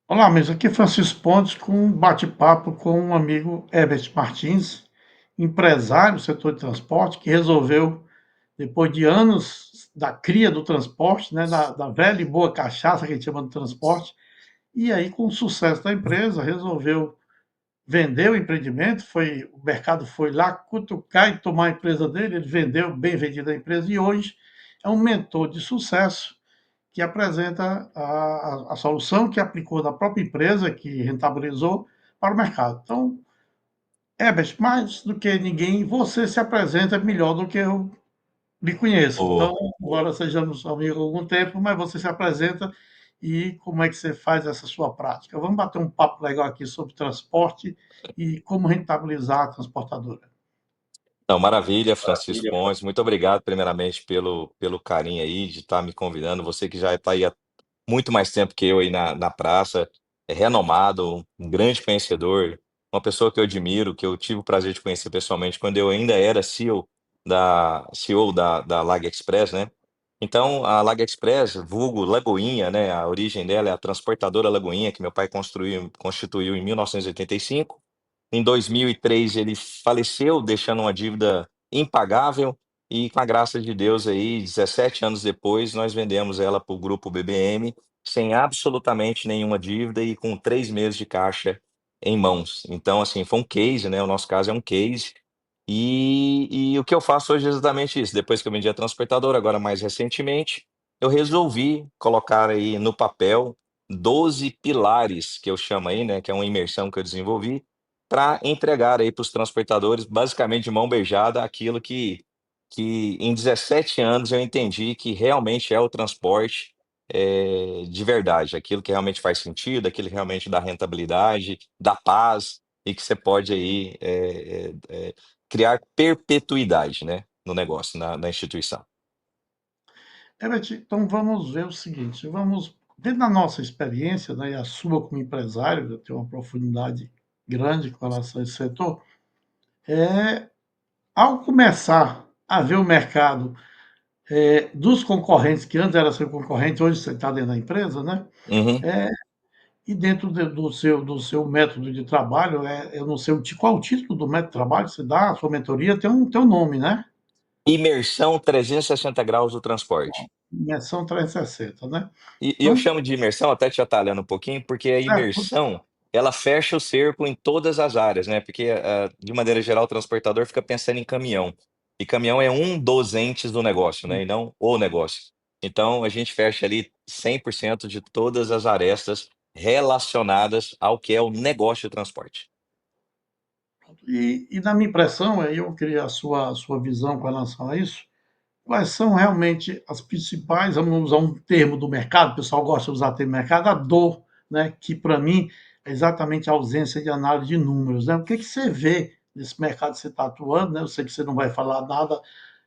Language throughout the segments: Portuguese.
Olá, mesa. Aqui é Francisco Pontes com um bate-papo com um amigo Herbert Martins, empresário do setor de transporte, que resolveu, depois de anos da cria do transporte, né, da velha e boa cachaça que a gente chama de transporte, e aí, com o sucesso da empresa, resolveu vender o empreendimento. O mercado foi lá cutucar e tomar a empresa dele, ele vendeu, bem vendida a empresa, e hoje é um mentor de sucesso que apresenta a solução que aplicou na própria empresa, que rentabilizou para o mercado. Então, Herbert, mais do que ninguém, você se apresenta melhor do que eu lhe conheço. Ô, Então, embora sejamos amigos há algum tempo, mas você se apresenta e como é que você faz essa sua prática. Vamos bater um papo legal aqui sobre transporte e como rentabilizar a transportadora. não, maravilha, Francisco Pontes. Muito obrigado, primeiramente, pelo carinho aí de estar me convidando. Você que já está aí há muito mais tempo que eu aí na praça, é renomado, um grande conhecedor, uma pessoa que eu admiro, que eu tive o prazer de conhecer pessoalmente quando eu ainda era CEO da Lag Express, né? Então, a Lag Express, vulgo Lagoinha, né? A origem dela é a transportadora Lagoinha, que meu pai constituiu em 1985. Em 2003 ele faleceu, deixando uma dívida impagável e, com a graça de Deus aí, 17 anos depois, nós vendemos ela para o grupo BBM, sem absolutamente nenhuma dívida e com 3 meses de caixa em mãos. Então, assim, foi um case, né, o nosso caso é um case, e o que eu faço hoje é exatamente isso. Depois que eu vendi a transportadora, agora mais recentemente, eu resolvi colocar aí no papel 12 pilares, que eu chamo aí, né, que é uma imersão que eu desenvolvi, para entregar aí para os transportadores, basicamente de mão beijada, aquilo que em 17 anos eu entendi que realmente é o transporte, de verdade, aquilo que realmente faz sentido, aquilo que realmente dá rentabilidade, dá paz e que você pode aí, criar perpetuidade, né, no negócio, na instituição. Herbert, então vamos ver o seguinte, vamos, dentro da nossa experiência, né, e a sua como empresário, eu tenho uma profundidade grande com relação a esse setor, é, ao começar a ver o mercado dos concorrentes, que antes era seu concorrente, hoje você está dentro da empresa, né? Uhum. É, e dentro do seu método de trabalho, eu não sei qual o título do método de trabalho que você dá, a sua mentoria tem um nome, né? Imersão 360 graus do transporte. Imersão 360, né? E eu Então, chamo de imersão, até te atalhando um pouquinho, porque a certo, imersão, ela fecha o cerco em todas as áreas, né, porque, de maneira geral, o transportador fica pensando em caminhão, e caminhão é um dos entes do negócio, né, e não o negócio. Então a gente fecha ali 100% de todas as arestas relacionadas ao que é o negócio de transporte. e na minha impressão, aí eu queria a sua visão com relação a isso, quais são realmente as principais, vamos usar um termo do mercado, o pessoal gosta de usar o termo mercado, a dor, né, que para mim é exatamente a ausência de análise de números, né? O que que você vê nesse mercado que você está atuando, né? Eu sei que você não vai falar nada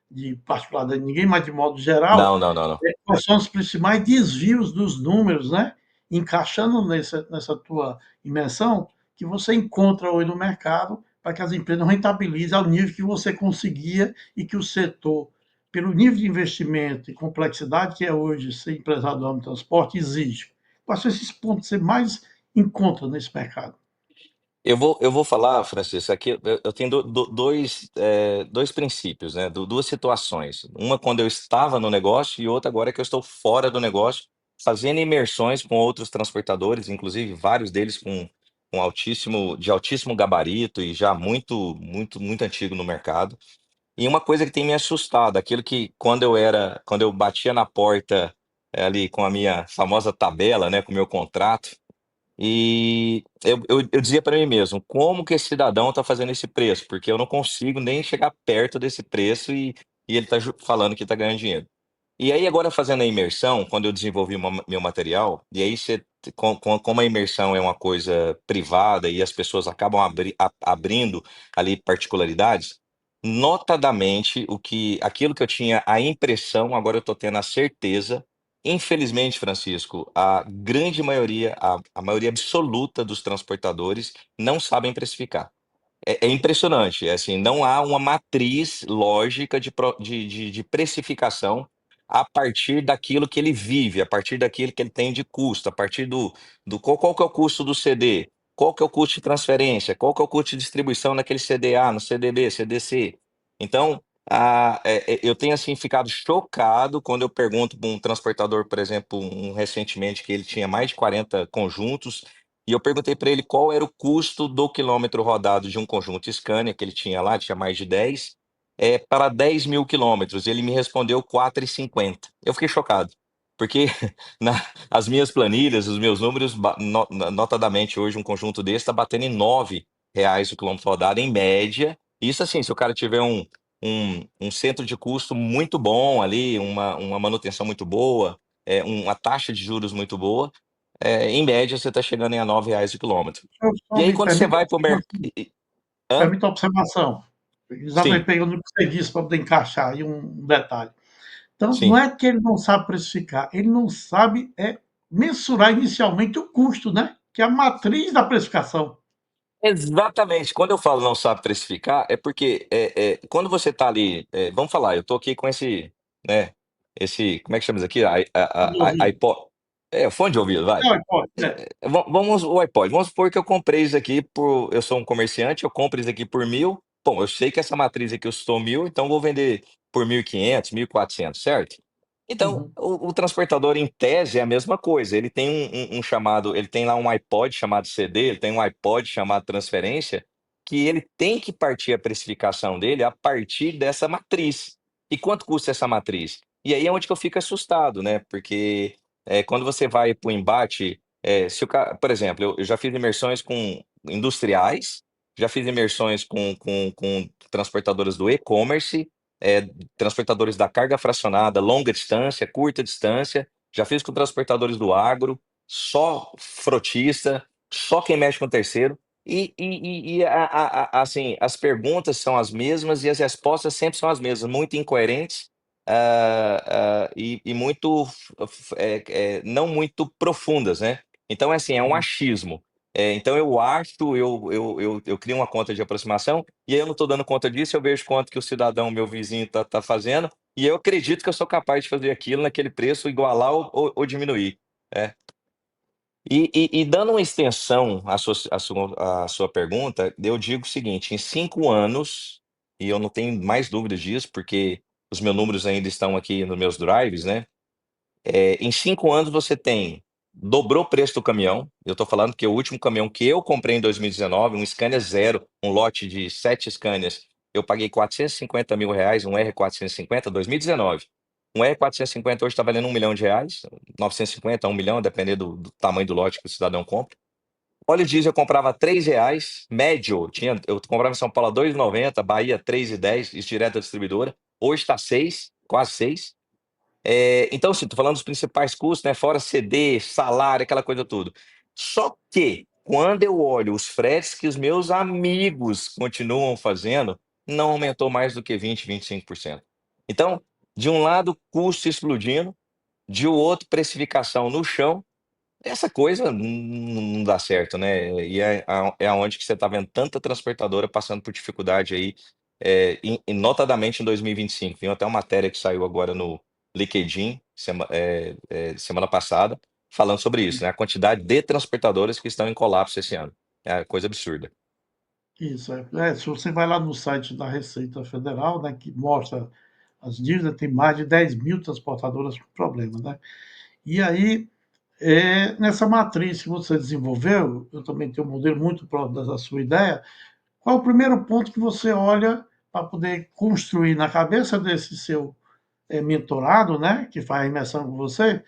de particular de ninguém, mas de modo geral, Não, não, não, não. quais são os principais desvios dos números, né? Encaixando nessa tua imersão, que você encontra hoje no mercado para que as empresas rentabilizem ao nível que você conseguia e que o setor, pelo nível de investimento e complexidade que é hoje ser empresário do ramo do transporte, exige. Quais são esses pontos que você mais encontra nesse mercado? Eu vou falar, Francisco, aqui eu tenho dois princípios, né, duas situações. Uma quando eu estava no negócio e outra agora que eu estou fora do negócio, fazendo imersões com outros transportadores, inclusive vários deles com altíssimo gabarito e já muito, muito, muito antigo no mercado. E uma coisa que tem me assustado, aquilo que quando eu batia na porta, ali com a minha famosa tabela, né, com o meu contrato, e eu dizia para mim mesmo: "Como que esse cidadão está fazendo esse preço? Porque eu não consigo nem chegar perto desse preço e ele está falando que está ganhando dinheiro". E aí agora fazendo a imersão, quando eu desenvolvi meu material, e aí você como a imersão é uma coisa privada e as pessoas acabam abrindo ali particularidades, notadamente aquilo que eu tinha a impressão, agora eu estou tendo a certeza. Infelizmente, Francisco, a grande maioria, a maioria absoluta dos transportadores não sabem precificar. É impressionante, é assim, não há uma matriz lógica de precificação a partir daquilo que ele vive, a partir daquilo que ele tem de custo, a partir do qual que é o custo do CD, qual que é o custo de transferência, qual que é o custo de distribuição naquele CDA, no CDB, CDC. Então, eu tenho, assim, ficado chocado quando eu pergunto para um transportador, por exemplo, recentemente, que ele tinha mais de 40 conjuntos, e eu perguntei para ele qual era o custo do quilômetro rodado de um conjunto Scania que ele tinha lá, tinha mais de 10, para 10.000 quilômetros. Ele me respondeu 4,50. Eu fiquei chocado, porque as minhas planilhas, os meus números, notadamente hoje um conjunto desse está batendo em R$ 9 o quilômetro rodado, em média. Isso assim, se o cara tiver um centro de custo muito bom ali, uma manutenção muito boa, uma taxa de juros muito boa, em média você está chegando em a R$ 9 o quilômetro. Eu só E aí me quando você permita uma vai para o mercado. observação, Hã? permita uma observação, exatamente Sim, pegando o que você disse para poder encaixar aí um detalhe. Então, não sim. é que ele não sabe precificar, ele não sabe mensurar inicialmente o custo, né? Que é a matriz da precificação. Exatamente. Quando eu falo não sabe precificar, é porque, quando você está ali, vamos falar, eu estou aqui com esse, né, como é que chama isso aqui? Fone de A ouvido. iPod, fone de ouvido, vai. Não, pode, Vamos o iPod, vamos supor que eu comprei isso aqui eu sou um comerciante, eu compro isso aqui por 1.000. Bom, eu sei que essa matriz aqui custou 1.000, então vou vender por 1.500, 1.400, certo? Então, uhum, o transportador, em tese, é a mesma coisa. Ele tem um chamado, ele tem lá um iPod chamado CD, ele tem um iPod chamado transferência, que ele tem que partir a precificação dele a partir dessa matriz. E quanto custa essa matriz? E aí é onde que eu fico assustado, né? Porque quando você vai para o embate, se o cara, por exemplo, eu já fiz imersões com industriais, já fiz imersões com transportadoras do e-commerce, transportadores da carga fracionada, longa distância, curta distância, já fiz com transportadores do agro, só frotista, só quem mexe com terceiro. Assim, as perguntas são as mesmas e as respostas sempre são as mesmas, muito incoerentes, e muito, não muito profundas, né? Então, é assim, é um uhum. achismo. Então, eu acho, eu crio uma conta de aproximação, e aí eu não estou dando conta disso, eu vejo quanto que o cidadão, meu vizinho, tá fazendo, e eu acredito que eu sou capaz de fazer aquilo naquele preço, igualar ou diminuir. É. E dando uma extensão à sua pergunta, eu digo o seguinte: em 5 anos, e eu não tenho mais dúvidas disso, porque os meus números ainda estão aqui nos meus drives, né? Em 5 anos você dobrou o preço do caminhão. Eu estou falando que o último caminhão que eu comprei em 2019, um Scania zero, um lote de 7 Scanias, eu paguei R$ 450.000, um R450, 2019. Um R450 hoje está valendo R$ 1 milhão, 950 a 1 milhão, dependendo do tamanho do lote que o cidadão compra. Óleo diesel eu comprava R$ 3, médio, eu comprava em São Paulo a 2,90, Bahia 3,10, isso direto da distribuidora. Hoje está 6, quase 6. Então, assim, tô falando dos principais custos, né, fora CD, salário, aquela coisa tudo. Só que, quando eu olho os fretes que os meus amigos continuam fazendo, não aumentou mais do que 20, 25%. Então, de um lado, custo explodindo, de outro, precificação no chão, essa coisa não dá certo, né? E é aonde que você está vendo tanta transportadora passando por dificuldade aí, e notadamente em 2025. Tem até uma matéria que saiu agora no LinkedIn, semana passada, falando sobre isso, né? A quantidade de transportadoras que estão em colapso esse ano. É coisa absurda. Isso, se você vai lá no site da Receita Federal, né, que mostra as dívidas, tem mais de 10.000 transportadoras com problema, né? E aí, nessa matriz que você desenvolveu, eu também tenho um modelo muito próximo da sua ideia. Qual é o primeiro ponto que você olha para poder construir na cabeça desse seu mentorado, né, que faz a imersão com você,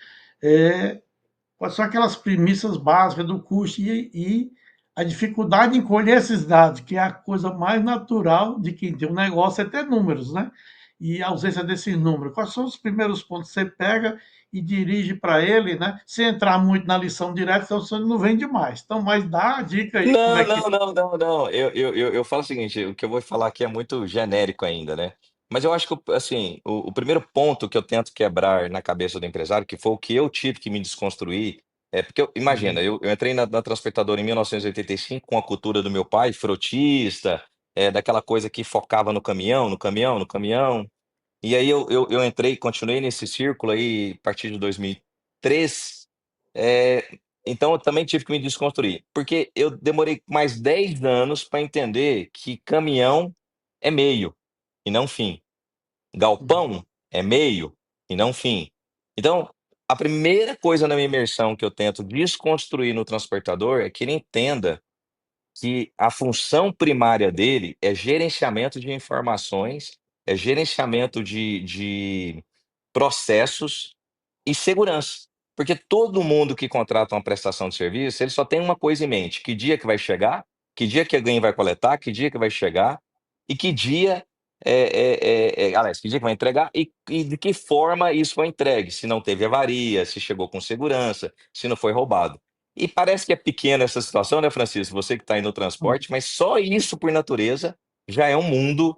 quais são aquelas premissas básicas do custo e a dificuldade em colher esses dados, que é a coisa mais natural de quem tem um negócio, é ter números, né? E a ausência desses números. Quais são os primeiros pontos que você pega e dirige para ele, né? Sem entrar muito na lição direta, senão você não vende mais. Então, mas dá a dica aí como Não, é que. não, não, não, não. Eu falo o seguinte, o que eu vou falar aqui é muito genérico ainda, né? Mas eu acho que, assim, o primeiro ponto que eu tento quebrar na cabeça do empresário, que foi o que eu tive que me desconstruir, porque, imagina, Uhum. eu entrei na transportadora em 1985 com a cultura do meu pai, frotista, daquela coisa que focava no caminhão, no caminhão, no caminhão. E aí eu entrei, continuei nesse círculo aí a partir de 2003. Então eu também tive que me desconstruir, porque eu demorei mais 10 anos para entender que caminhão é meio e não fim. Uhum, Galpão é meio e não fim. Então, a primeira coisa na minha imersão que eu tento desconstruir no transportador é que ele entenda que a função primária dele é gerenciamento de informações, é gerenciamento de processos e segurança. Porque todo mundo que contrata uma prestação de serviço, ele só tem uma coisa em mente: que dia que vai chegar, que dia que alguém vai coletar, que dia que vai chegar e que dia, aliás, que dia que vai entregar e de que forma isso foi entregue, se não teve avaria, se chegou com segurança, se não foi roubado. E parece que é pequena essa situação, né, Francisco, você que está aí no transporte, uhum, mas só isso por natureza já é um mundo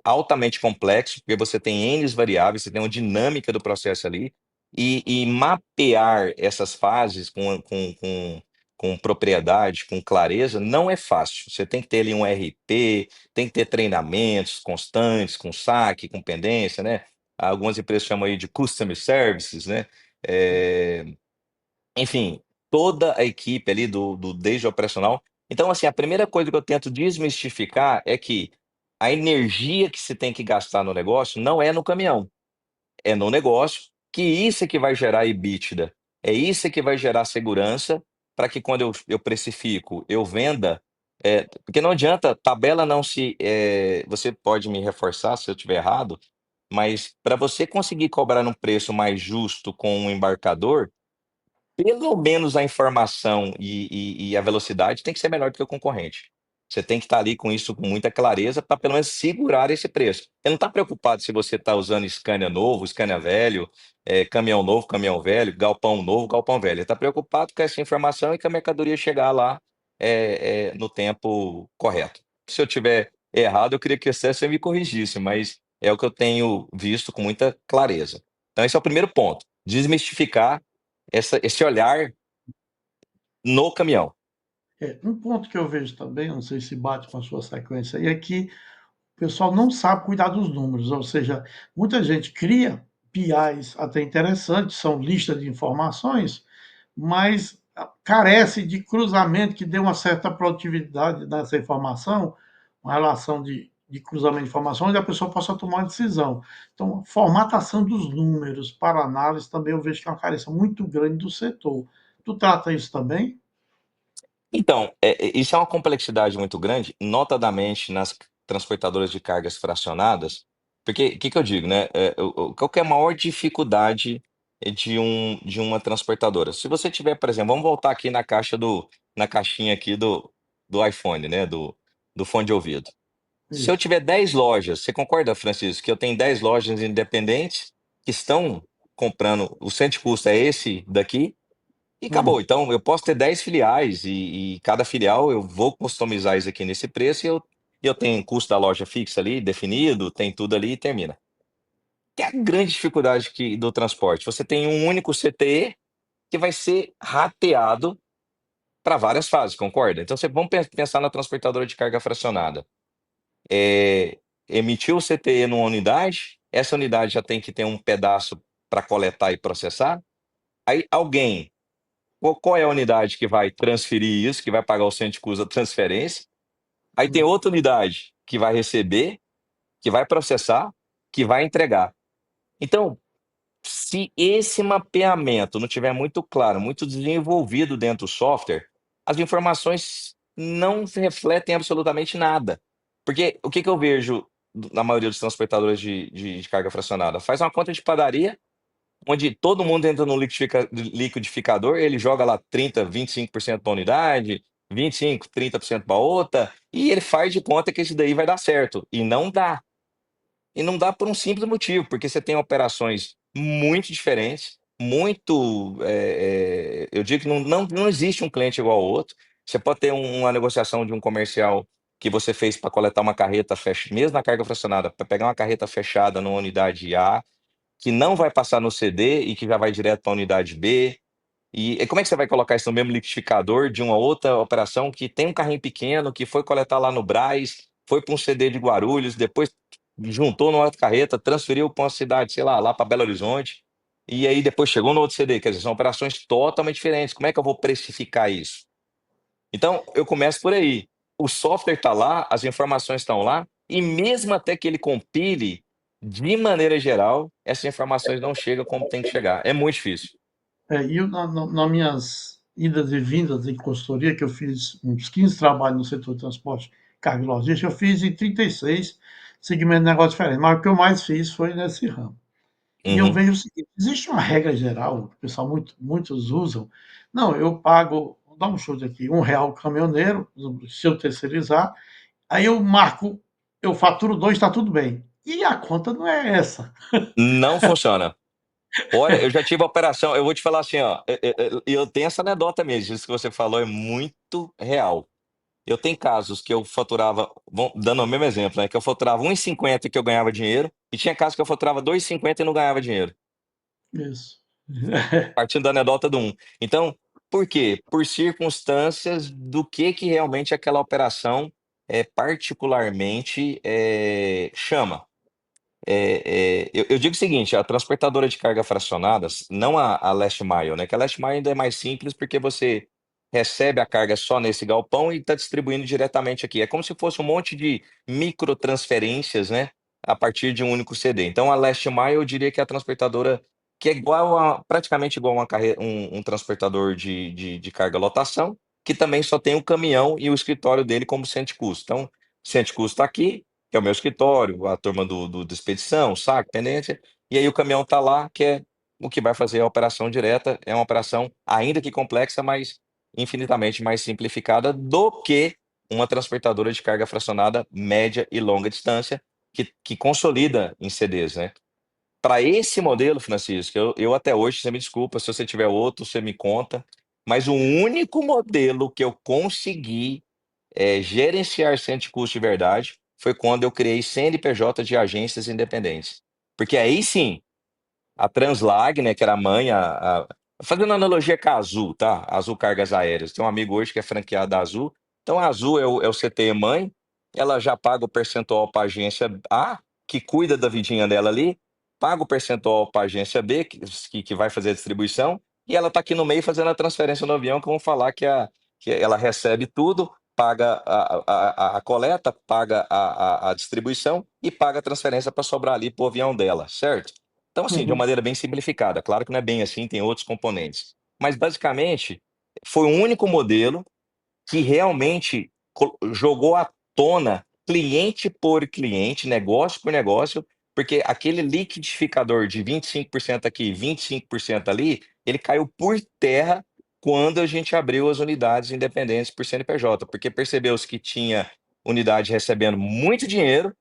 altamente complexo, porque você tem N variáveis, você tem uma dinâmica do processo ali, e mapear essas fases com propriedade, com clareza, não é fácil. Você tem que ter ali um RP, tem que ter treinamentos constantes, com saque, com pendência, né? Algumas empresas chamam aí de customer services, né? Eh, Enfim, toda a equipe ali desde o operacional. Então, assim, a primeira coisa que eu tento desmistificar é que a energia que se tem que gastar no negócio não é no caminhão, é no negócio, que isso é que vai gerar EBITDA, é isso é que vai gerar segurança para que quando eu precifico, eu venda, porque não adianta, tabela não se você pode me reforçar se eu estiver errado, mas para você conseguir cobrar um preço mais justo com um embarcador, pelo menos a informação e a velocidade tem que ser melhor do que o concorrente. Você tem que estar ali com isso com muita clareza para pelo menos segurar esse preço. Você não está preocupado se você está usando Scania novo, Scania velho, caminhão novo, caminhão velho, galpão novo, galpão velho. Ele está preocupado com essa informação e que a mercadoria chegar lá no tempo correto. Se eu tiver errado, eu queria que você me corrigisse, mas é o que eu tenho visto com muita clareza. Então, esse é o primeiro ponto. Desmistificar esse olhar no caminhão. Um ponto que eu vejo também, não sei se bate com a sua sequência aí, é que o pessoal não sabe cuidar dos números, ou seja, muita gente cria PIs até interessantes, são listas de informações, mas carece de cruzamento que dê uma certa produtividade nessa informação, uma relação de cruzamento de informações, e a pessoa possa tomar uma decisão. Então, formatação dos números para análise também eu vejo que é uma carência muito grande do setor. Tu trata isso também? Então, isso é uma complexidade muito grande, notadamente nas transportadoras de cargas fracionadas, porque o que que eu digo, né, qual que é a maior dificuldade de uma transportadora? Se você tiver, por exemplo, vamos voltar aqui na caixinha aqui do iPhone, né, do fone de ouvido. Se eu Isso. tiver 10 lojas, você concorda, Francisco, que eu tenho 10 lojas independentes que estão comprando, o centro de custo é esse daqui, e acabou. Uhum. Então, eu posso ter 10 filiais e cada filial eu vou customizar isso aqui nesse preço e eu tenho custo da loja fixa ali, definido, tem tudo ali e termina. Que é a grande dificuldade do transporte. Você tem um único CTE que vai ser rateado para várias fases, concorda? Então, vamos pensar na transportadora de carga fracionada. Emitiu o CTE numa unidade, essa unidade já tem que ter um pedaço para coletar e processar. Aí alguém, qual é a unidade que vai transferir isso, que vai pagar o centro de custo da transferência? Aí tem Uhum. outra unidade que vai receber, que vai processar, que vai entregar. Então, se esse mapeamento não tiver muito claro, muito desenvolvido dentro do software, as informações não refletem absolutamente nada. Porque o que que eu vejo na maioria dos transportadores de carga fracionada? Faz uma conta de padaria, onde todo mundo entra no liquidificador, ele joga lá 30, 25% para unidade, 25, 30% para outra, e ele faz de conta que isso daí vai dar certo. E não dá. E não dá por um simples motivo, porque você tem operações muito diferentes, muito, eu digo que não existe um cliente igual ao outro. Você pode ter uma negociação de um comercial que você fez para coletar uma carreta mesmo na carga fracionada, para pegar uma carreta fechada numa unidade A, que não vai passar no CD e que já vai direto para a unidade B. E como é que você vai colocar isso no mesmo liquidificador de uma outra operação que tem um carrinho pequeno, que foi coletar lá no Brás, foi para um CD de Guarulhos, depois. juntou numa outra carreta, transferiu para uma cidade, sei lá para Belo Horizonte, e aí depois chegou no outro CD. Quer dizer, são operações totalmente diferentes. Como é que eu vou precificar isso? Então, eu começo por aí. O software está lá, as informações estão lá, e mesmo até que ele compile, de maneira geral, essas informações não chegam como tem que chegar. É muito difícil. E eu, nas minhas idas e vindas em consultoria, que eu fiz uns 15 trabalhos no setor de transporte, carga e logística, eu fiz em 36 segmentos de negócio diferentes, mas o que eu mais fiz foi nesse ramo. E eu Uhum. vejo o seguinte: existe uma regra geral, que o pessoal muitos usam. Não, eu pago, vou dar um chute aqui, R$ 1 o caminhoneiro, se eu terceirizar, aí eu marco, eu faturo 2, está tudo bem. E a conta não é essa. Não funciona. Olha, eu já tive operação, eu vou te falar assim, ó, eu tenho essa anedota mesmo, isso que você falou é muito real. Eu tenho casos que eu faturava, dando o mesmo exemplo, né, que eu faturava 1,50 que eu ganhava dinheiro, e tinha casos que eu faturava 2,50 e não ganhava dinheiro, Isso. partindo da anedota do um. Então, por quê? Por circunstâncias do que realmente aquela operação, particularmente, chama. Eu digo o seguinte, a transportadora de carga fracionadas, não a Last Mile, né, que a Last Mile ainda é mais simples, porque você recebe a carga só nesse galpão e está distribuindo diretamente aqui. É como se fosse um monte de microtransferências, né, a partir de um único CD. Então a Last Mile eu diria que é a transportadora que é igual a praticamente igual uma um transportador de carga lotação, que também só tem o caminhão e o escritório dele como centro de custo. Então, o centro de custo está aqui, que é o meu escritório, a turma do expedição, saco, pendência, e aí o caminhão está lá, que é o que vai fazer a operação direta. É uma operação ainda que complexa, mas infinitamente mais simplificada do que uma transportadora de carga fracionada média e longa distância, que consolida em CDs, né. Para esse modelo, Francisco, eu até hoje, você me desculpa, se você tiver outro, você me conta, mas o único modelo que eu consegui gerenciar centro de custo de verdade, foi quando eu criei CNPJ de agências independentes. Porque aí sim, a Translag, né, que era a mãe, fazendo analogia com a Azul, tá? Azul Cargas Aéreas. Tem um amigo hoje que é franqueado da Azul. Então a Azul é o CTE mãe, ela já paga o percentual para a agência A, que cuida da vidinha dela ali, paga o percentual para a agência B, que vai fazer a distribuição, e ela está aqui no meio fazendo a transferência no avião, que vão falar que ela recebe tudo, paga a coleta, paga a distribuição e paga a transferência para sobrar ali para o avião dela, certo? Então, assim, de uma Uhum. maneira bem simplificada, claro que não é bem assim, tem outros componentes. Mas, basicamente, foi o único modelo que realmente jogou à tona, cliente por cliente, negócio por negócio, porque aquele liquidificador de 25% aqui, 25% ali, ele caiu por terra quando a gente abriu as unidades independentes por CNPJ, porque percebeu-se que tinha unidade recebendo muito dinheiro,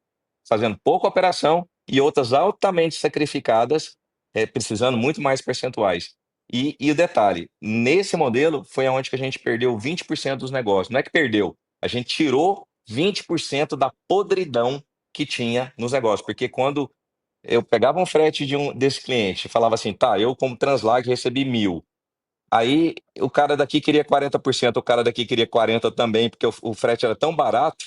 fazendo pouca operação, e outras altamente sacrificadas, precisando muito mais percentuais. E o detalhe, nesse modelo foi aonde que a gente perdeu 20% dos negócios. Não é que perdeu, a gente tirou 20% da podridão que tinha nos negócios, porque quando eu pegava um frete desse cliente, falava assim: "Tá, eu como Translag recebi 1.000". Aí o cara daqui queria 40%, o cara daqui queria 40 também, porque o frete era tão barato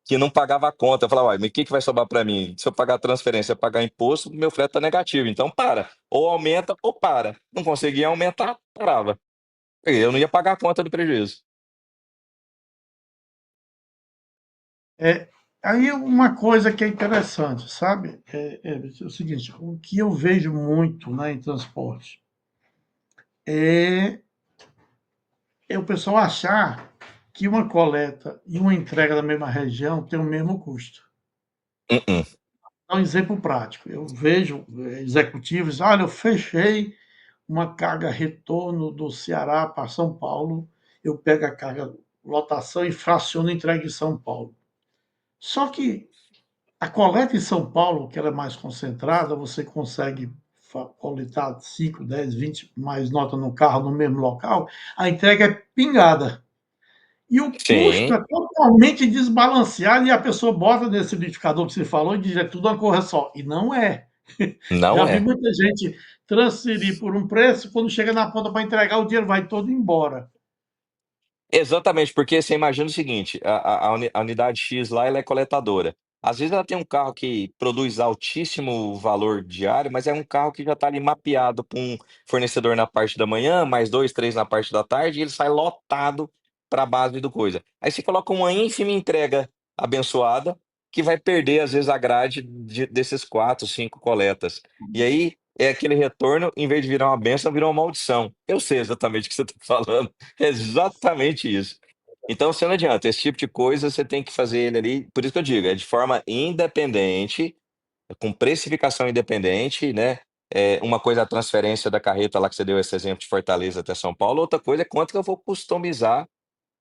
que não pagava a conta. Eu falava: "Uai, mas o que que vai sobrar para mim? Se eu pagar transferência, pagar imposto, meu frete tá negativo, então para, ou aumenta ou para". Não conseguia aumentar, parava. Eu não ia pagar a conta do prejuízo. É, aí uma coisa que é interessante, sabe? É o seguinte: o que eu vejo muito, né, em transporte é o pessoal achar que uma coleta e uma entrega da mesma região tem o mesmo custo. Mm-mm. Dá um exemplo prático: eu vejo executivos, olha, eu fechei uma carga retorno do Ceará para São Paulo, eu pego a carga lotação e fraciono e entrego em São Paulo. Só que a coleta em São Paulo, que ela é mais concentrada, você consegue coletar 5, 10, 20 mais nota no carro no mesmo local, a entrega é pingada. E o custo Sim, é totalmente desbalanceado e a pessoa bota nesse liquidificador que você falou e diz: "É tudo uma coisa só", e não é. Já não vi é. muita gente transferir por um preço, quando chega na ponta para entregar, o dinheiro vai todo embora. Exatamente, porque você imagina o seguinte, a unidade X lá ela é coletadora. Às vezes ela tem um carro que produz altíssimo valor diário, mas é um carro que já está ali mapeado para um fornecedor na parte da manhã, mais 2, 3 na parte da tarde, e ele sai lotado para a base do coisa. Aí você coloca uma ínfima entrega abençoada, que vai perder às vezes a grade desses 4, 5 coletas. E aí é aquele retorno, em vez de virar uma bênção, virou uma maldição. Eu sei exatamente o que você está falando. É exatamente isso. Então, você não adianta, esse tipo de coisa você tem que fazer ele ali, por isso que eu digo, é de forma independente, com precificação independente, né, uma coisa é a transferência da carreta lá que você deu esse exemplo de Fortaleza até São Paulo, outra coisa é quanto que eu vou customizar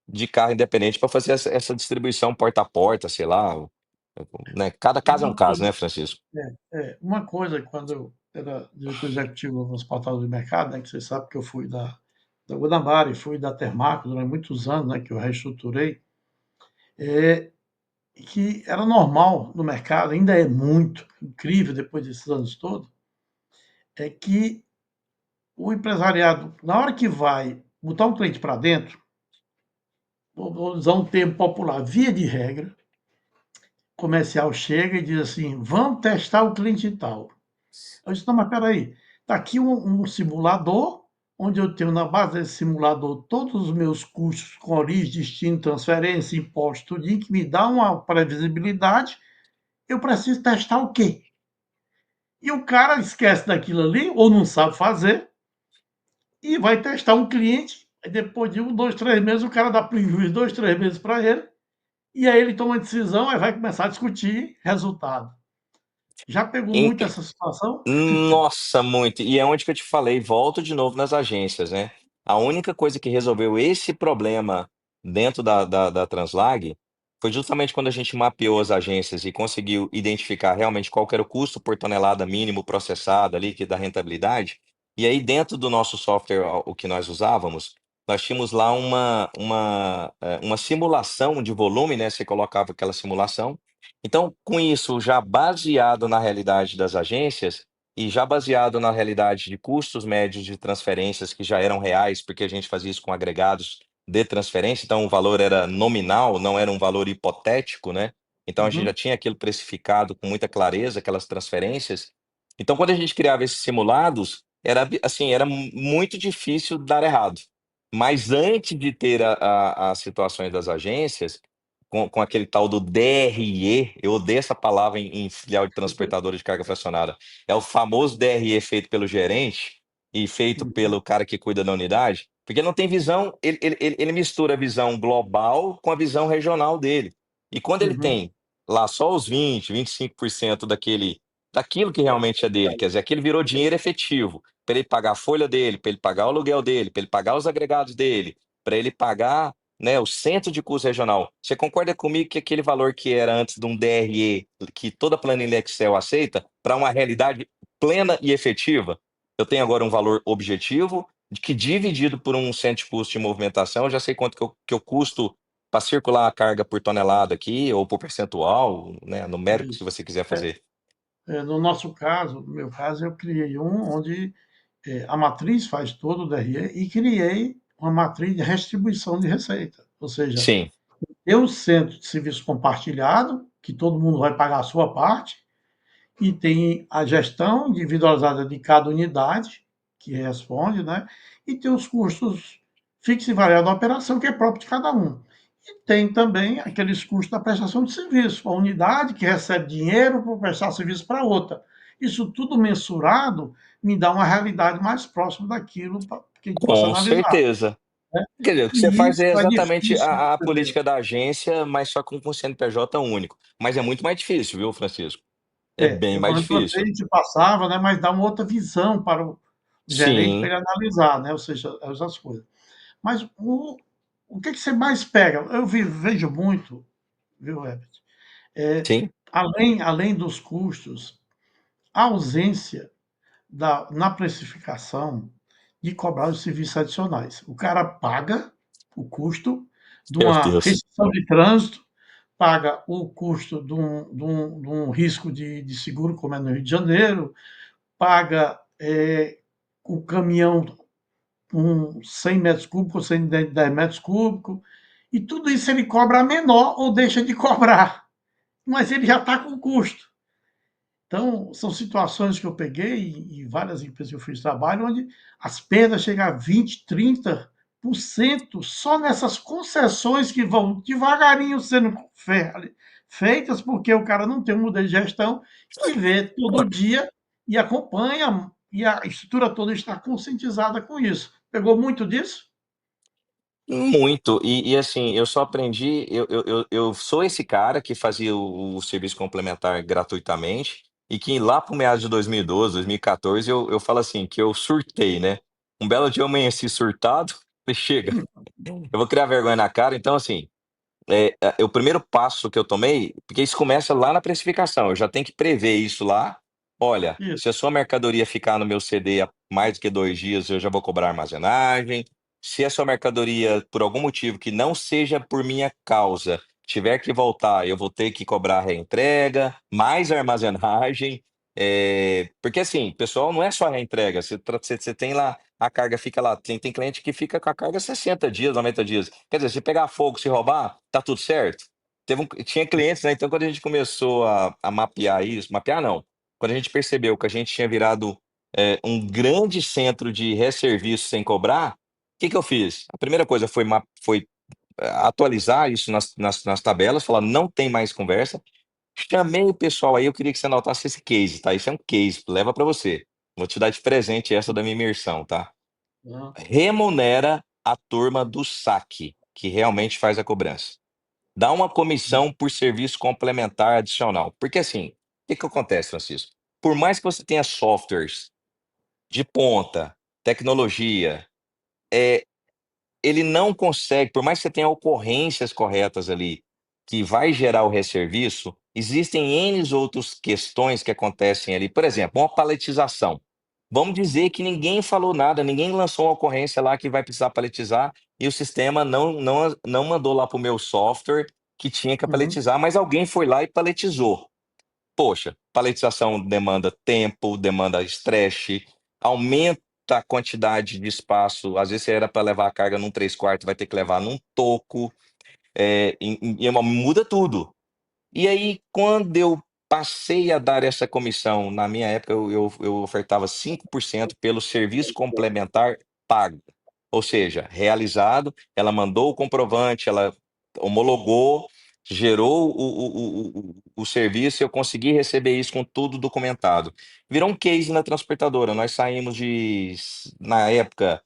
de carro independente para fazer essa distribuição porta a porta, sei lá, né, cada caso é um Uma caso, coisa né, Francisco? uma coisa quando eu era diretor executivo nos portais do mercado, né, que você sabe que eu fui da Guanabara e fui da Termaco durante muitos anos, né, que eu reestruturei, é que era normal no mercado, ainda é muito incrível depois desses anos todos, é que o empresariado, na hora que vai botar um cliente para dentro, vou usar um termo popular, via de regra, o comercial chega e diz assim: vamos testar o cliente tal. Eu disse: não, mas espera aí, está aqui um simulador, onde eu tenho na base desse simulador todos os meus custos com origem, destino, transferência, imposto, tudinho, que me dá uma previsibilidade. Eu preciso testar o quê? E o cara esquece daquilo ali, ou não sabe fazer, e vai testar um cliente. Aí depois de 1, 2, 3 meses, o cara dá prejuízo 2, 3 meses para ele, e aí ele toma a decisão, aí vai começar a discutir resultado. Já pegou muito essa situação? Nossa, muito. E é onde que eu te falei, volto de novo nas agências, né. A única coisa que resolveu esse problema dentro da Translag, foi justamente quando a gente mapeou as agências e conseguiu identificar realmente qual que era o custo por tonelada mínimo processado ali, que dá rentabilidade, e aí dentro do nosso software, o que nós usávamos, nós tínhamos lá uma simulação de volume, né, você colocava aquela simulação. Então, com isso já baseado na realidade das agências, e já baseado na realidade de custos médios de transferências que já eram reais, porque a gente fazia isso com agregados de transferência, então o valor era nominal, não era um valor hipotético, né. Então a gente já Uhum, tinha aquilo precificado com muita clareza, aquelas transferências. Então quando a gente criava esses simulados, era assim, era muito difícil dar errado. Mas antes de ter as situações das agências, com aquele tal do DRE, eu odeio essa palavra em filial de transportadora de carga fracionada. É o famoso DRE feito pelo gerente e feito uhum, pelo cara que cuida da unidade, porque não tem visão, ele mistura a visão global com a visão regional dele. E quando ele uhum. tem lá só os 25% daquilo que realmente é dele, quer dizer, aquilo virou dinheiro efetivo, para ele pagar a folha dele, para ele pagar o aluguel dele, para ele pagar os agregados dele, para ele pagar, né, o centro de custo regional. Você concorda comigo que aquele valor que era antes de um DRE, que toda planilha Excel aceita, para uma realidade plena e efetiva, eu tenho agora um valor objetivo, que dividido por um centro de custo de movimentação, eu já sei quanto que eu custo para circular a carga por tonelada aqui, ou por percentual, né, numérico, se Isso. você quiser É, fazer. no nosso caso, no meu caso, eu criei onde a matriz faz todo o DRE e criei uma matriz de distribuição de receita. Ou seja, Sim, tem um centro de serviço compartilhado, que todo mundo vai pagar a sua parte, e tem a gestão individualizada de cada unidade, que responde, né? E tem os custos fixos e variáveis da operação, que é próprio de cada um. E tem também aqueles custos da prestação de serviço, a unidade que recebe dinheiro para prestar serviço para outra. Isso tudo mensurado me dá uma realidade mais próxima daquilo que a gente possa com analisar. certeza. Né? Quer dizer, o que você E faz isso é é exatamente difícil de a fazer. política da agência, mas só com CNPJ único. Mas é muito mais difícil, viu, Francisco? É bem Eu mais quando implantei, difícil. a gente passava, né, mas dá uma outra visão para o gerente para Sim, ele analisar, né, ou seja, as coisas. Mas o que você mais pega? Eu vejo muito, viu, Herbert, é, sim, além dos custos, a ausência na precificação de cobrar os serviços adicionais. O cara paga o custo de meu uma Deus. restrição de trânsito, paga o custo de um risco de seguro, como é no Rio de Janeiro, paga o caminhão com 100 metros cúbicos, 110 metros cúbicos, e tudo isso ele cobra a menor ou deixa de cobrar. mas ele já está com custo. Então, são situações que eu peguei em várias empresas que eu fiz trabalho, onde as perdas chegam a 20, 30% só nessas concessões que vão devagarinho sendo feitas, porque o cara não tem um modelo de gestão e vê todo dia e acompanha, e a estrutura toda está conscientizada com isso. Pegou muito disso? Muito. E assim, eu só aprendi eu sou esse cara que fazia o serviço complementar gratuitamente, e que lá para o meados de 2012, 2014, eu falo assim, que eu surtei, né. Um belo dia eu amanheci surtado, falei: "Chega, eu vou criar vergonha na cara", então assim, o primeiro passo que eu tomei porque isso começa lá na precificação, eu já tenho que prever isso lá. Olha, Isso. se a sua mercadoria ficar no meu CD a mais do que 2 dias, eu já vou cobrar armazenagem. Se a sua mercadoria, por algum motivo que não seja por minha causa, tiver que voltar, eu vou ter que cobrar reentrega, mais armazenagem. Porque assim, pessoal, não é só reentrega, você tem lá a carga fica lá, tem cliente que fica com a carga 60 dias, 90 dias. Quer dizer, se pegar fogo, se roubar, tá tudo certo? Tinha clientes, né, então quando a gente começou a mapear isso, mapear não, quando a gente percebeu que a gente tinha virado, um grande centro de resserviço sem cobrar, o que que eu fiz? A primeira coisa foi atualizar isso nas tabelas, falar: "Não tem mais conversa". Chamei o pessoal aí, eu queria que você anotasse esse case, tá, isso é um case, leva para você. Vou te dar de presente essa da minha imersão, tá. Aham. Remunera a turma do saque, que realmente faz a cobrança. Dá uma comissão por serviço complementar adicional. Porque assim, o que que acontece, Francisco? Por mais que você tenha softwares de ponta, tecnologia, eh, ele não consegue, por mais que você tenha ocorrências corretas ali, que vai gerar o resserviço, existem N outras questões que acontecem ali. Por exemplo, uma paletização. Vamos dizer que ninguém falou nada, ninguém lançou uma ocorrência lá que vai precisar paletizar e o sistema não mandou lá para o meu software que tinha que Uhum. paletizar, mas alguém foi lá e paletizou. Poxa, paletização demanda tempo, demanda estresse, aumenta a quantidade de espaço. Às vezes, você era para levar a carga num 3/4, vai ter que levar num toco, muda tudo. E aí, quando eu passei a dar essa comissão, na minha época eu ofertava 5% pelo serviço complementar pago. Ou seja, realizado, ela mandou o comprovante, ela homologou, gerou o serviço e eu consegui receber isso com tudo documentado. Virou um case na transportadora, nós saímos na época,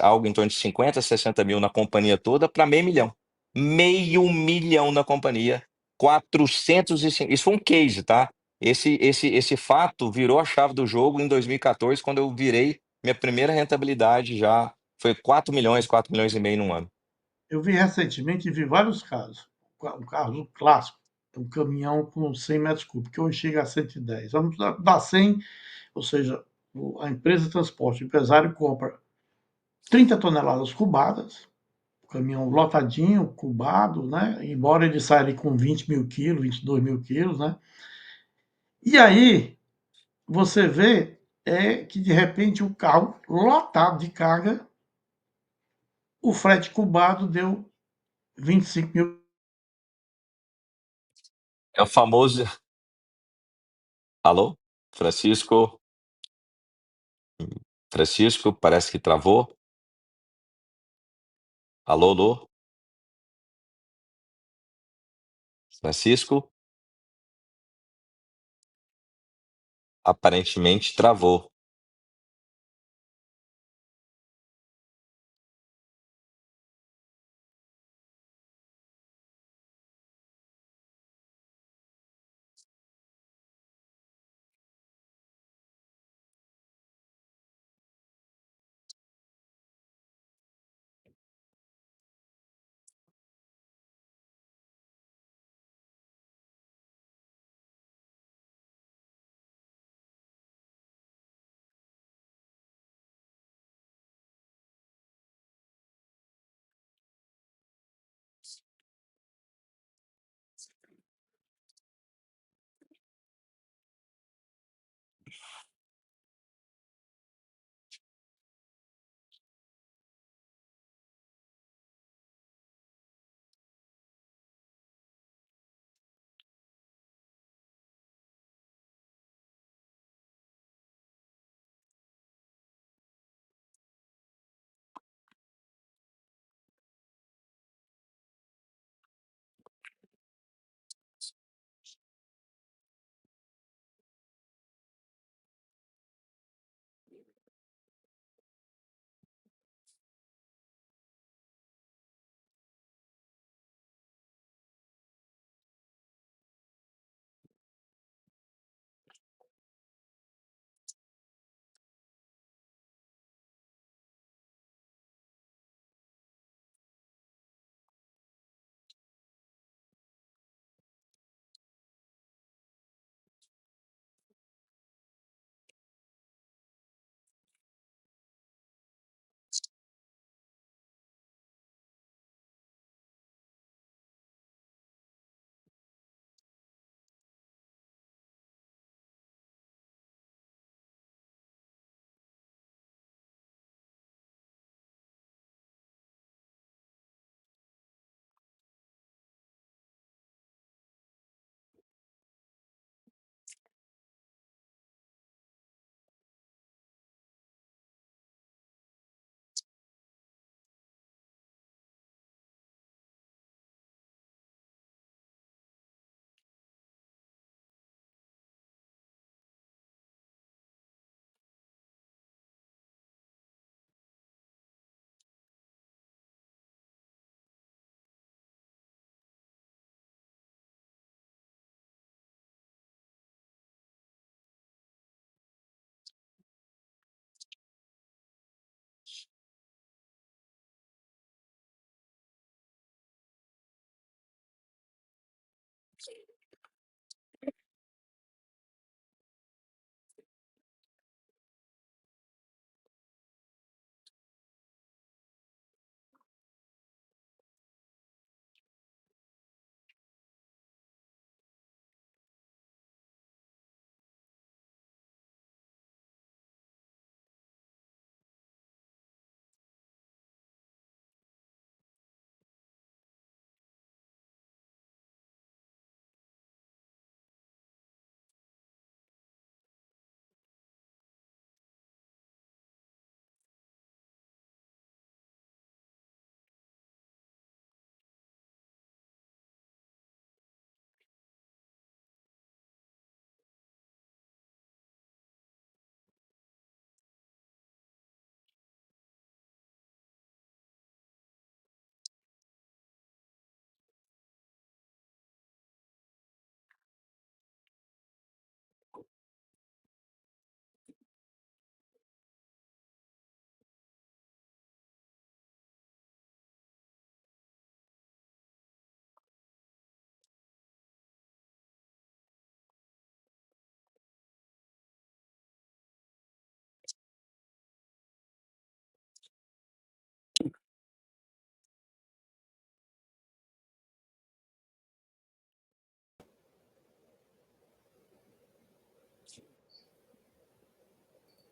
algo em torno de 50, 60 mil na companhia toda para meio milhão. Meio milhão na companhia. 405, isso foi um case, tá. Esse fato virou a chave do jogo em 2014, quando eu virei minha primeira rentabilidade já foi 4 milhões, 4,5 milhões num ano. Eu vi recentemente e vi vários casos. Um caso clássico, um caminhão com 100 metros cúbicos, que hoje chega a 110. Vamos dar 100, ou seja, a empresa de transporte, o empresário compra 30 toneladas cubadas, o caminhão lotadinho, cubado, né? Embora ele saia ali com 20 mil quilos, 22 mil quilos, né? E aí você vê que de repente o carro lotado de carga, o frete cubado deu 25 mil. É o famoso alô? Francisco? Francisco, parece que travou. Alô, alô? Francisco? Aparentemente travou.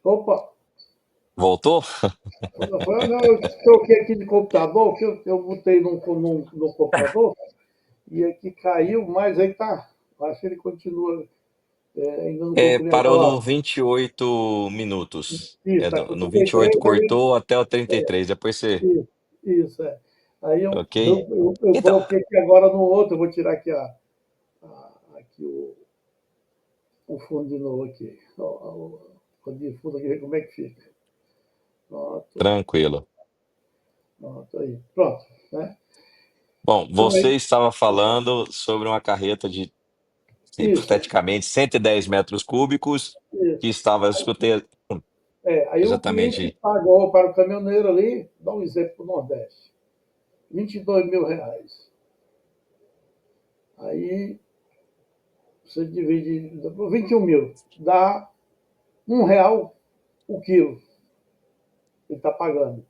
Opa, Voltou? não, eu troquei aqui de computador, que eu botei no computador e aqui caiu, mas aí tá. Acho que ele continua, ainda não É, concluí. Olha parou lá, no 28 minutos. isso, É, tá com no 28 33, aí cortou até o 33. Depois você. isso, isso, é. Aí Ok? eu Então, coloquei aqui agora no outro, eu vou tirar aqui, aqui o fundo de novo aqui. O fundo de fundo aqui, ver como é que fica. Pronto, tranquilo. pronto, aí. Pronto, né? Bom, Então você estava falando sobre uma carreta de isso, hipoteticamente 110 metros cúbicos que isso. estava, escutei Aí o cliente exatamente, pagou para o caminhoneiro ali, dá um exemplo para o Nordeste, R$ 22.000. Aí você divide por 21 mil, dá R$ 1 o quilo ele está pagando.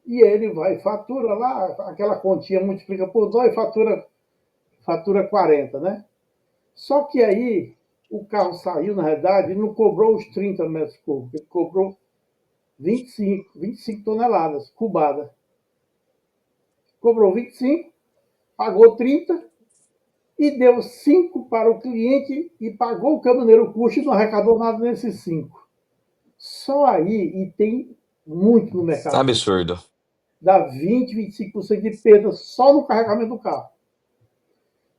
E ele vai, fatura lá, aquela continha multiplica por 2, fatura 40, né? Só que aí o carro saiu, na realidade, e não cobrou os 30 metros cúbicos, ele cobrou 25 toneladas cubadas. Cobrou 25, pagou 30 e deu 5 para o cliente e pagou o caminhoneiro o custo e não arrecadou nada nesses 5. Só aí, e tem muito no mercado disso, absurdo. dá 20, 25% de perda só no carregamento do carro.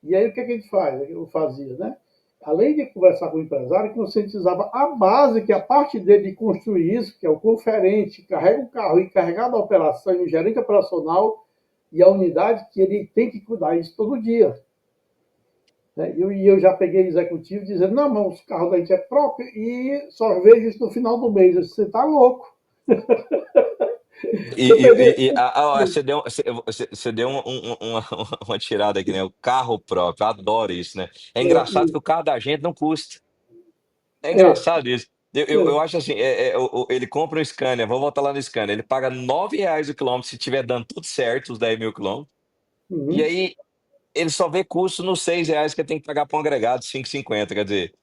E aí o que a gente faz? Eu fazia, né? Além de conversar com o empresário, conscientizava a base, que é a parte dele de construir isso, que é o conferente, carrega o carro e carregar da operação, e o gerente operacional e a unidade, que ele tem que cuidar isso todo dia. Né? E eu já peguei executivo dizendo, não, mas o carro da gente é próprio e só vejo isso no final do mês. Eu disse, você está louco. Eu peguei. Você deu, você deu uma tirada aqui, né? O carro próprio, eu adoro isso, né? É engraçado que o carro da gente não custa. É É, engraçado isso. Eu é, acho assim, ele compra um Scania, vamos voltar lá no Scania, ele paga R$ 9 o quilômetro se tiver dando tudo certo, os 10 mil quilômetros, e uhum, aí ele só vê custo nos R$ 6 que ele tem que pagar para um agregado, 5,50. Quer dizer,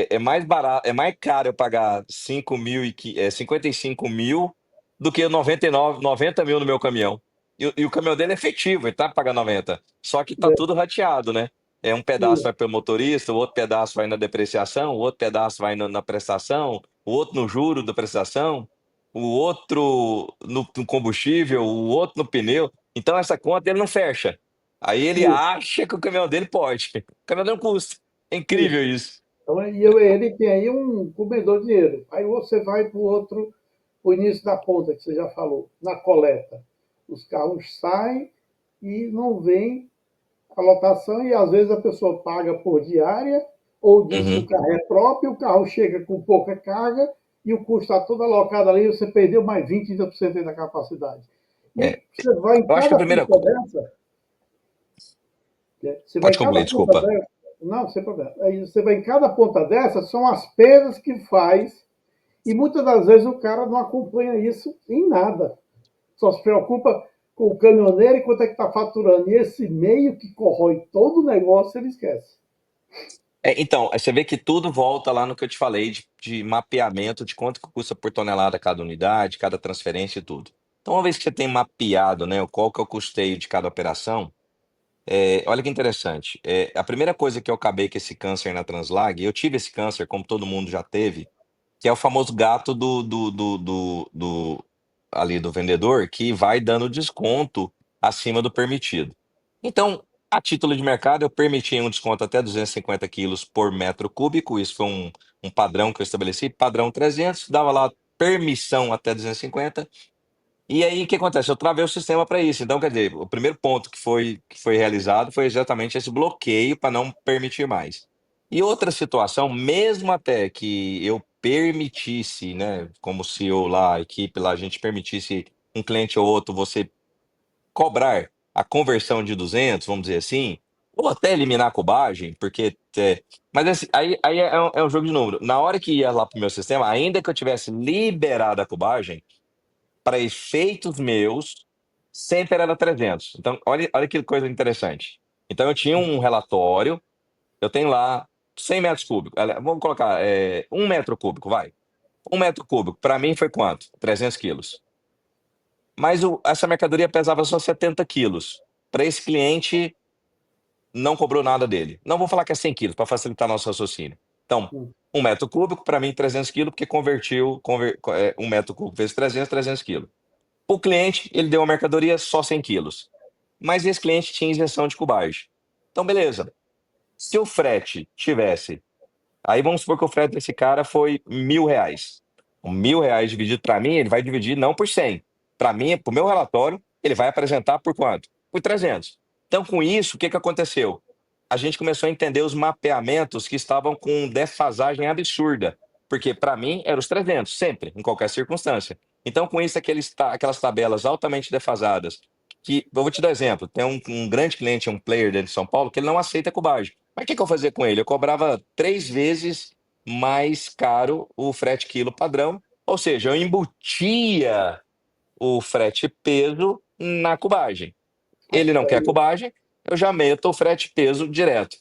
é mais barato, é mais caro eu pagar 55 mil do que 99, 90 mil no meu caminhão. E o caminhão dele é efetivo, ele tá pagando 90. Só que tá tudo rateado, né? É um pedaço vai para o motorista, o outro pedaço vai na depreciação, o outro pedaço vai na prestação, o outro no juro da prestação, o outro no combustível, o outro no pneu. Então essa conta ele não fecha. Aí ele isso, acha que o caminhão dele pode. O caminhão não custa. É incrível isso. isso. Então, ele tem aí um comedor de dinheiro. Aí você vai para o outro, o início da ponta, que você já falou, na coleta. Os carros saem e não vem a lotação, e às vezes a pessoa paga por diária, ou diz que o Uhum. carro é próprio, o carro chega com pouca carga e o custo está todo alocado ali, e você perdeu mais 20, 30% da capacidade. E É, aí você vai em eu acho que a cada primeira. pista dessa, Você vai Pode em cada concluir, ponta desculpa. dessa. Não, sem problema. Aí você vai em cada ponta dessa, são as perdas que faz. E muitas das vezes o cara não acompanha isso em nada. Só se preocupa com o caminhoneiro e quanto é que está faturando. E esse meio que corrói todo o negócio, ele esquece. Então, aí você vê que tudo volta lá no que eu te falei de mapeamento de quanto que custa por tonelada cada unidade, cada transferência e tudo. Então, uma vez que você tem mapeado, né, qual que é o custeio de cada operação, olha que interessante. A primeira coisa que eu acabei com esse câncer na Translag, eu tive esse câncer, como todo mundo já teve, que é o famoso gato ali do vendedor, que vai dando desconto acima do permitido. Então, a título de mercado, eu permiti um desconto até 250 quilos por metro cúbico. Isso foi um padrão que eu estabeleci, padrão 300, dava lá permissão até 250. E aí, o que acontece? Eu travei o sistema para isso. Então, quer dizer, o primeiro ponto que foi realizado foi exatamente esse bloqueio para não permitir mais. E outra situação, mesmo até que eu permitisse, né, como CEO lá, a equipe lá, a gente permitisse um cliente ou outro você cobrar a conversão de 200, vamos dizer assim, ou até eliminar a cubagem, porque. Mas aí é um jogo de número. Na hora que ia lá para o meu sistema, ainda que eu tivesse liberado a cubagem, para efeitos meus, sempre era 300. Então, olha que coisa interessante. Então, eu tinha um relatório, eu tenho lá 100 metros cúbicos. Vamos colocar 1 metro cúbico, vai. 1 metro cúbico, para mim foi quanto? 300 quilos. Mas essa mercadoria pesava só 70 quilos. Para esse cliente, não cobrou nada dele. Não vou falar que é 100 quilos, para facilitar nosso raciocínio. Então, Hum. 1 metro cúbico, para mim, 300 quilos, porque convertiu 1 metro cúbico vezes 300 quilos. O cliente, ele deu a mercadoria só 100 quilos. Mas esse cliente tinha isenção de cubagem. Então, beleza. Se o frete tivesse. Aí vamos supor que o frete desse cara foi R$ 1.000. O R$ 1.000 dividido para mim, ele vai dividir não por 100. Para mim, para o meu relatório, ele vai apresentar por quanto? Por 300. Então, com isso, o que aconteceu? A gente começou a entender os mapeamentos que estavam com defasagem absurda. Porque, para mim, eram os 300, sempre, em qualquer circunstância. Então, com isso, aquelas tabelas altamente defasadas, que, eu vou te dar exemplo, tem um grande cliente, um player dentro de São Paulo, que ele não aceita cubagem. Mas o que eu fazia com ele? Eu cobrava 3 vezes mais caro o frete quilo padrão, ou seja, eu embutia o frete peso na cubagem. Ele não quer cubagem, eu já meto o frete peso direto.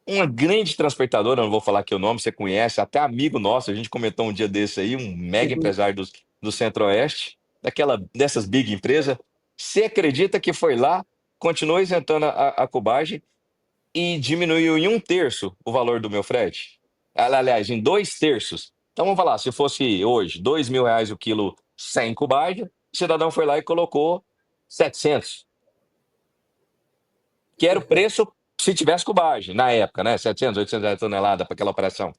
Uma grande transportadora, não vou falar aqui o nome, você conhece, até amigo nosso, a gente comentou um dia desse aí, um mega Uhum. empresário do Centro-Oeste, dessas big empresas. Você acredita que foi lá, continuou isentando a cubagem e diminuiu em 1/3 o valor do meu frete? Aliás, em 2/3. Então vamos falar, se fosse hoje R$ 2.000 o quilo sem cubagem, o cidadão foi lá e colocou 700, que era o preço se tivesse cubagem, na época, né? 700, 800 reais a tonelada para aquela operação.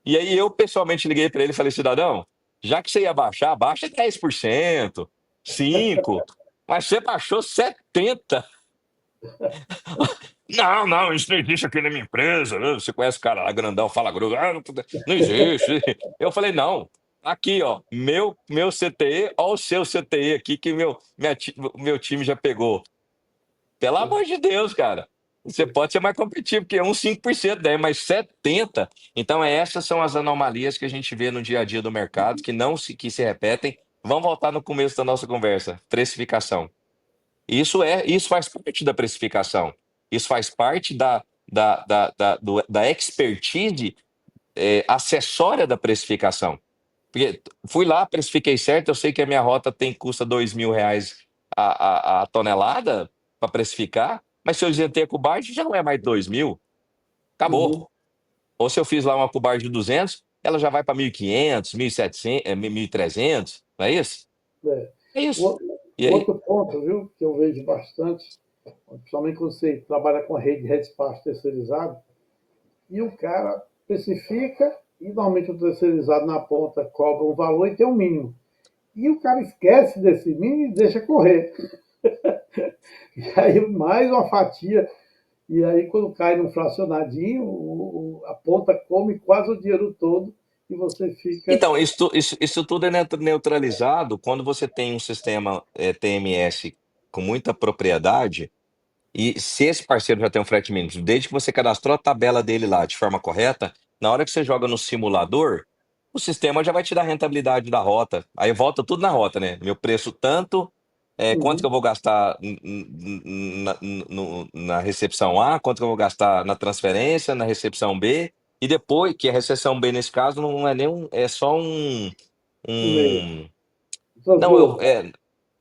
E aí eu pessoalmente liguei para ele e falei, cidadão, já que você ia baixar, baixa 10%, 5%, mas você baixou 70%. Não, não, isso não existe aqui na minha empresa, né? Você conhece o cara lá, grandão, fala grosso. Não existe. Eu falei, não, aqui, ó, meu CTE, ó o seu CTE aqui que meu time já pegou. Pelo amor de Deus, cara. Você pode ser mais competitivo, porque é uns 5% daí, mas 70%. Então, essas são as anomalias que a gente vê no dia a dia do mercado, que se repetem. Vamos voltar no começo da nossa conversa. Precificação. Isso faz parte da precificação. Isso faz parte da expertise acessória da precificação. Porque fui lá, precifiquei certo, eu sei que a minha rota custa R$ 2.000 a tonelada para precificar, mas se eu isentei a cubagem, já não é mais 2.000, Uhum. acabou. Ou se eu fiz lá uma cubagem de 200, ela já vai para 1.500, 1.700, 1.300, não é isso? É. É isso. O E aí, outro ponto, viu, que eu vejo bastante, principalmente quando você trabalha com a rede de despacho terceirizado, e o cara especifica, e normalmente o terceirizado na ponta cobra um valor e tem um mínimo. E o cara esquece desse mínimo e deixa correr. E aí mais uma fatia. E aí quando cai no fracionadinho, a ponta come quase o dinheiro todo e você fica. então, isso tudo é neutralizado quando você tem um sistema TMS com muita propriedade. E se esse parceiro já tem um frete mínimo, desde que você cadastrou a tabela dele lá de forma correta, na hora que você joga no simulador, o sistema já vai te dar a rentabilidade da rota. Aí volta tudo na rota, né? Meu preço tanto, quanto que eu Uhum. vou gastar na recepção A, quanto que eu vou gastar na transferência, na recepção B, e depois, que a recepção B nesse caso não é nem um, é só Um meio. um, não, Transbordo.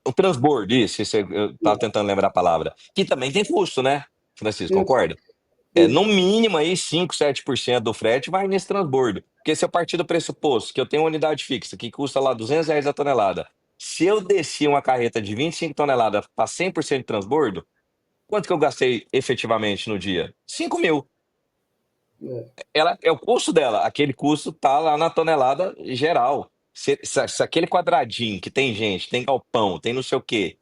o transbordo, isso eu tava tentando lembrar a palavra. Que também tem custo, né, Francisco, Isso, concorda? No isso. mínimo aí 5, 7% do frete vai nesse transbordo. Porque se eu partir do pressuposto que eu tenho uma unidade fixa que custa lá R$ 200 a tonelada, se eu desci uma carreta de 25 toneladas para 100% de transbordo, quanto que eu gastei efetivamente no dia? 5.000. É. Ela é o custo dela. Aquele custo tá lá na tonelada geral. Se aquele quadradinho que tem gente, tem galpão, tem não sei o quê,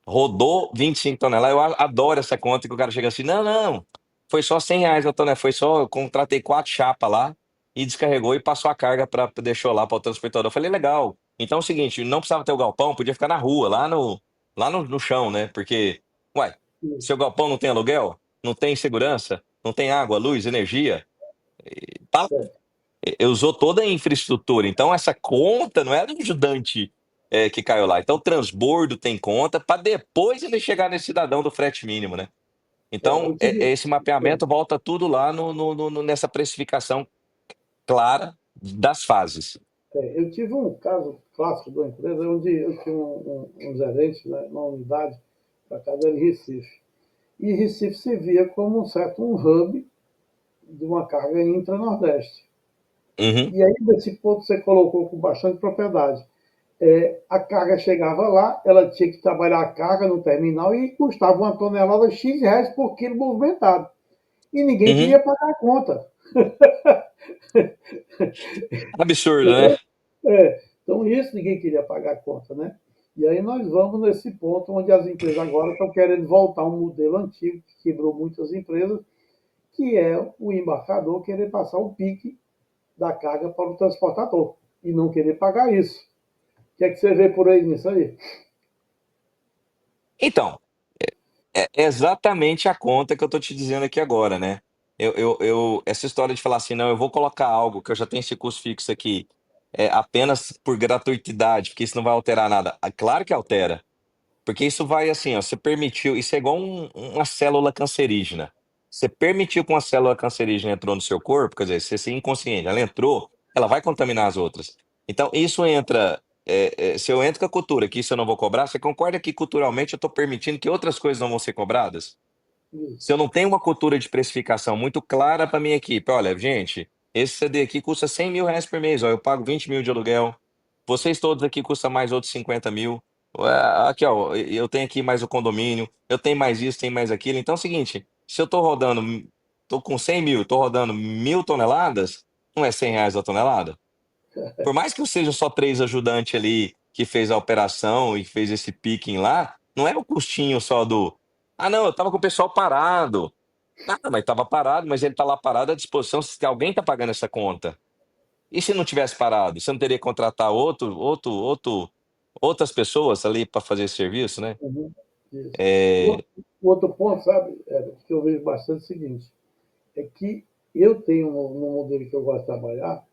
rodou 25 toneladas, eu adoro essa conta que o cara chega assim, não, não, foi só R$ 100 a tonelada, foi só, eu contratei 4 chapas lá e descarregou e passou a carga para deixou lá para o transportador. Eu falei, legal. Então é o seguinte, não precisava ter o galpão, podia ficar na rua, lá no chão, né? Porque, uai, Isso. seu galpão não tem aluguel, não tem segurança, não tem água, luz, energia, tá, É. usou toda a infraestrutura. Então, essa conta não é do ajudante que caiu lá. Então, o transbordo tem conta para depois ele chegar nesse cidadão do frete mínimo, né? Então, Eu tive, esse mapeamento volta tudo lá nessa precificação clara das fases. eu tive um caso clássico de uma empresa onde eu tinha um gerente, né, numa unidade, para casa em Recife. E Recife se via como um hub de uma carga intra-nordeste. Uhum, E aí, nesse ponto, você colocou com bastante propriedade. A carga chegava lá, ela tinha que trabalhar a carga no terminal e custava uma tonelada X reais por quilo movimentado. E ninguém uhum. queria pagar a conta. Absurdo, né? Entendeu? Então, isso ninguém queria pagar a conta, né? E aí nós vamos nesse ponto onde as empresas agora estão querendo voltar a um modelo antigo que quebrou muitas empresas, que é o embarcador querer passar o pique da carga para o transportador e não querer pagar isso. O que é que você vê por aí nisso aí? Então, é exatamente a conta que eu tô te dizendo aqui agora, né? Essa história de falar assim, não, eu vou colocar algo que eu já tenho esse custo fixo aqui, apenas por gratuitidade, porque isso não vai alterar nada. Claro que altera, porque isso vai assim, ó, você permitiu, isso é igual uma célula cancerígena. Você permitiu que uma célula cancerígena entrou no seu corpo, quer dizer, você é inconsciente, ela entrou, ela vai contaminar as outras. Então, isso entra. Se eu entro com a cultura que isso eu não vou cobrar, você concorda que culturalmente eu estou permitindo que outras coisas não vão ser cobradas? Se eu Isso. não tenho uma cultura de precificação muito clara para minha equipe, olha, gente, esse CD aqui custa R$ 100.000 por mês, ó, eu pago 20.000 de aluguel, vocês todos aqui custam mais outros 50.000, aqui, ó, eu tenho aqui mais o condomínio, eu tenho mais isso, tenho mais aquilo. Então é o seguinte, se eu tô rodando, tô com 100.000, tô rodando 1.000 toneladas, não é R$ 100 a tonelada? Por mais que eu seja só 3 ajudantes ali que fez a operação e fez esse picking lá, não é o custinho só do. Ah, não, eu tava com o pessoal parado. Ah, mas tava parado, mas ele tá lá parado à disposição se alguém tá pagando essa conta. E se não tivesse parado? Você não teria que contratar outras pessoas ali para fazer esse serviço, né? Uhum. Isso. É, O outro ponto, sabe, que eu vejo bastante é o seguinte, é que eu tenho no modelo que eu gosto de trabalhar,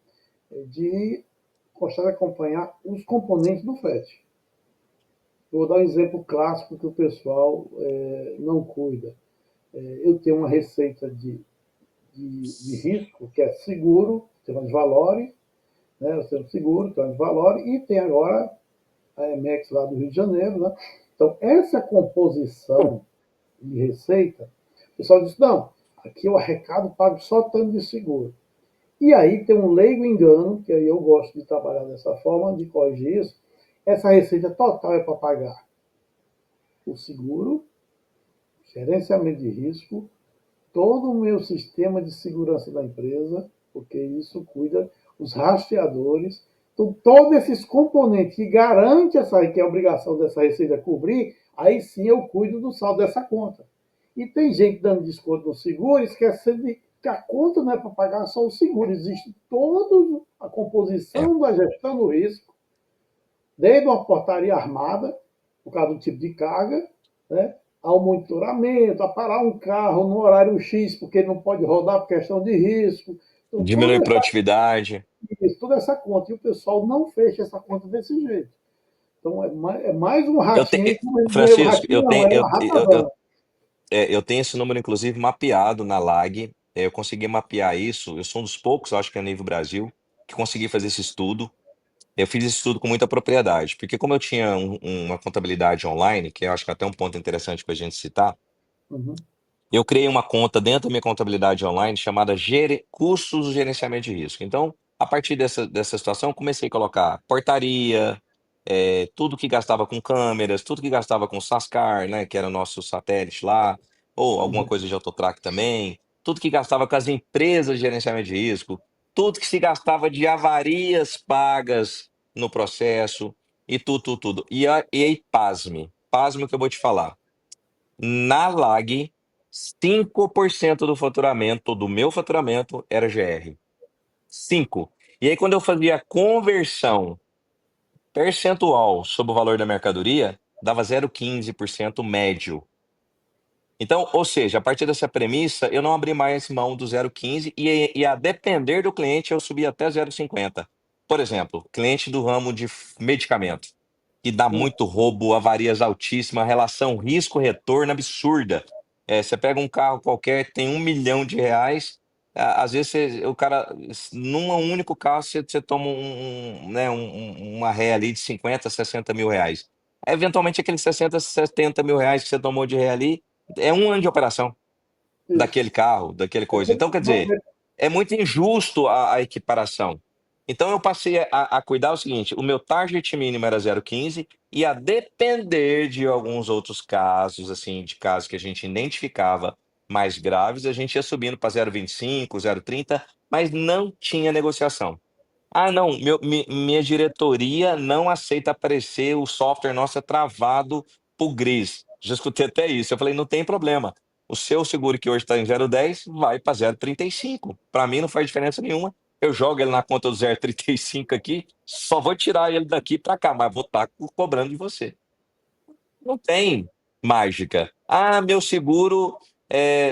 de gostar de acompanhar os componentes do frete. Eu vou dar um exemplo clássico que o pessoal não cuida. Eu tenho uma receita de risco, que é seguro, tem de valores, né? Eu tenho seguro, tem de valores, e tem agora a Emex lá do Rio de Janeiro. Né? Então, essa composição de receita, o pessoal diz, não, aqui eu arrecado, pago só tanto de seguro. E aí tem um leigo engano, que aí eu gosto de trabalhar dessa forma, de corrigir isso. Essa receita total é para pagar o seguro, gerenciamento de risco, todo o meu sistema de segurança da empresa, porque isso cuida os rastreadores. Então, todos esses componentes que garante essa, que é a obrigação dessa receita cobrir, aí sim eu cuido do saldo dessa conta. E tem gente dando desconto no seguro, esquecendo que a conta não é para pagar só o seguro, existe toda a é, composição da gestão do risco, desde uma portaria armada, por causa do tipo de carga, né, ao monitoramento, a parar um carro no horário X, porque ele não pode rodar por questão de risco. Então, Diminui produtividade. toda essa conta. E o pessoal não fecha essa conta desse jeito. Então, é mais um Eu ratinho, tenho, não é um Francisco, ratinho, não, é uma ratazana. eu tenho esse número, inclusive, mapeado na LAG. Eu consegui mapear isso. Eu sou um dos poucos, acho que é a nível Brasil, que consegui fazer esse estudo. Eu fiz esse estudo com muita propriedade, porque como eu tinha uma contabilidade online, que eu acho que é até um ponto interessante para a gente citar, Uhum, eu criei uma conta dentro da minha contabilidade online chamada Custos do Gerenciamento de Risco. Então, a partir dessa situação, eu comecei a colocar portaria, tudo que gastava com câmeras, tudo que gastava com Sascar, né, que era o nosso satélite lá, ou alguma uhum, coisa de autotrack também, tudo que gastava com as empresas de gerenciamento de risco, tudo que se gastava de avarias pagas no processo, e tudo. E aí, pasme o que eu vou te falar. Na Lag, 5% do faturamento, do meu faturamento, era GR. 5. E aí, quando eu fazia a conversão percentual sobre o valor da mercadoria, dava 0,15% médio. Então, ou seja, a partir dessa premissa, eu não abri mais mão do 0,15 e a depender do cliente eu subi até 0,50. Por exemplo, cliente do ramo de medicamento, que dá uhum. muito roubo, avarias altíssimas, relação risco-retorno absurda. Você pega um carro qualquer, tem R$ 1 milhão, às vezes o cara, num único carro, você toma né, uma ré ali de 50, 60 mil reais. Eventualmente, aqueles 60, 70 mil reais que você tomou de ré ali, é um ano de operação daquele Isso. carro, daquele É coisa. tudo- Então, quer dizer, é muito injusto a equiparação. Então, eu passei a cuidar o seguinte: o meu target mínimo era 0,15 e a depender de alguns outros casos, assim, de casos que a gente identificava mais graves, a gente ia subindo para 0,25, 0,30, mas não tinha negociação. Ah, não, minha diretoria não aceita aparecer, o software nosso é travado por gris. Já escutei até isso. Eu falei, não tem problema. O seu seguro que hoje está em 0,10 vai para 0,35. Para mim não faz diferença nenhuma. Eu jogo ele na conta do 0,35 aqui, só vou tirar ele daqui para cá, mas vou estar cobrando de você. Não tem mágica. Ah, meu seguro,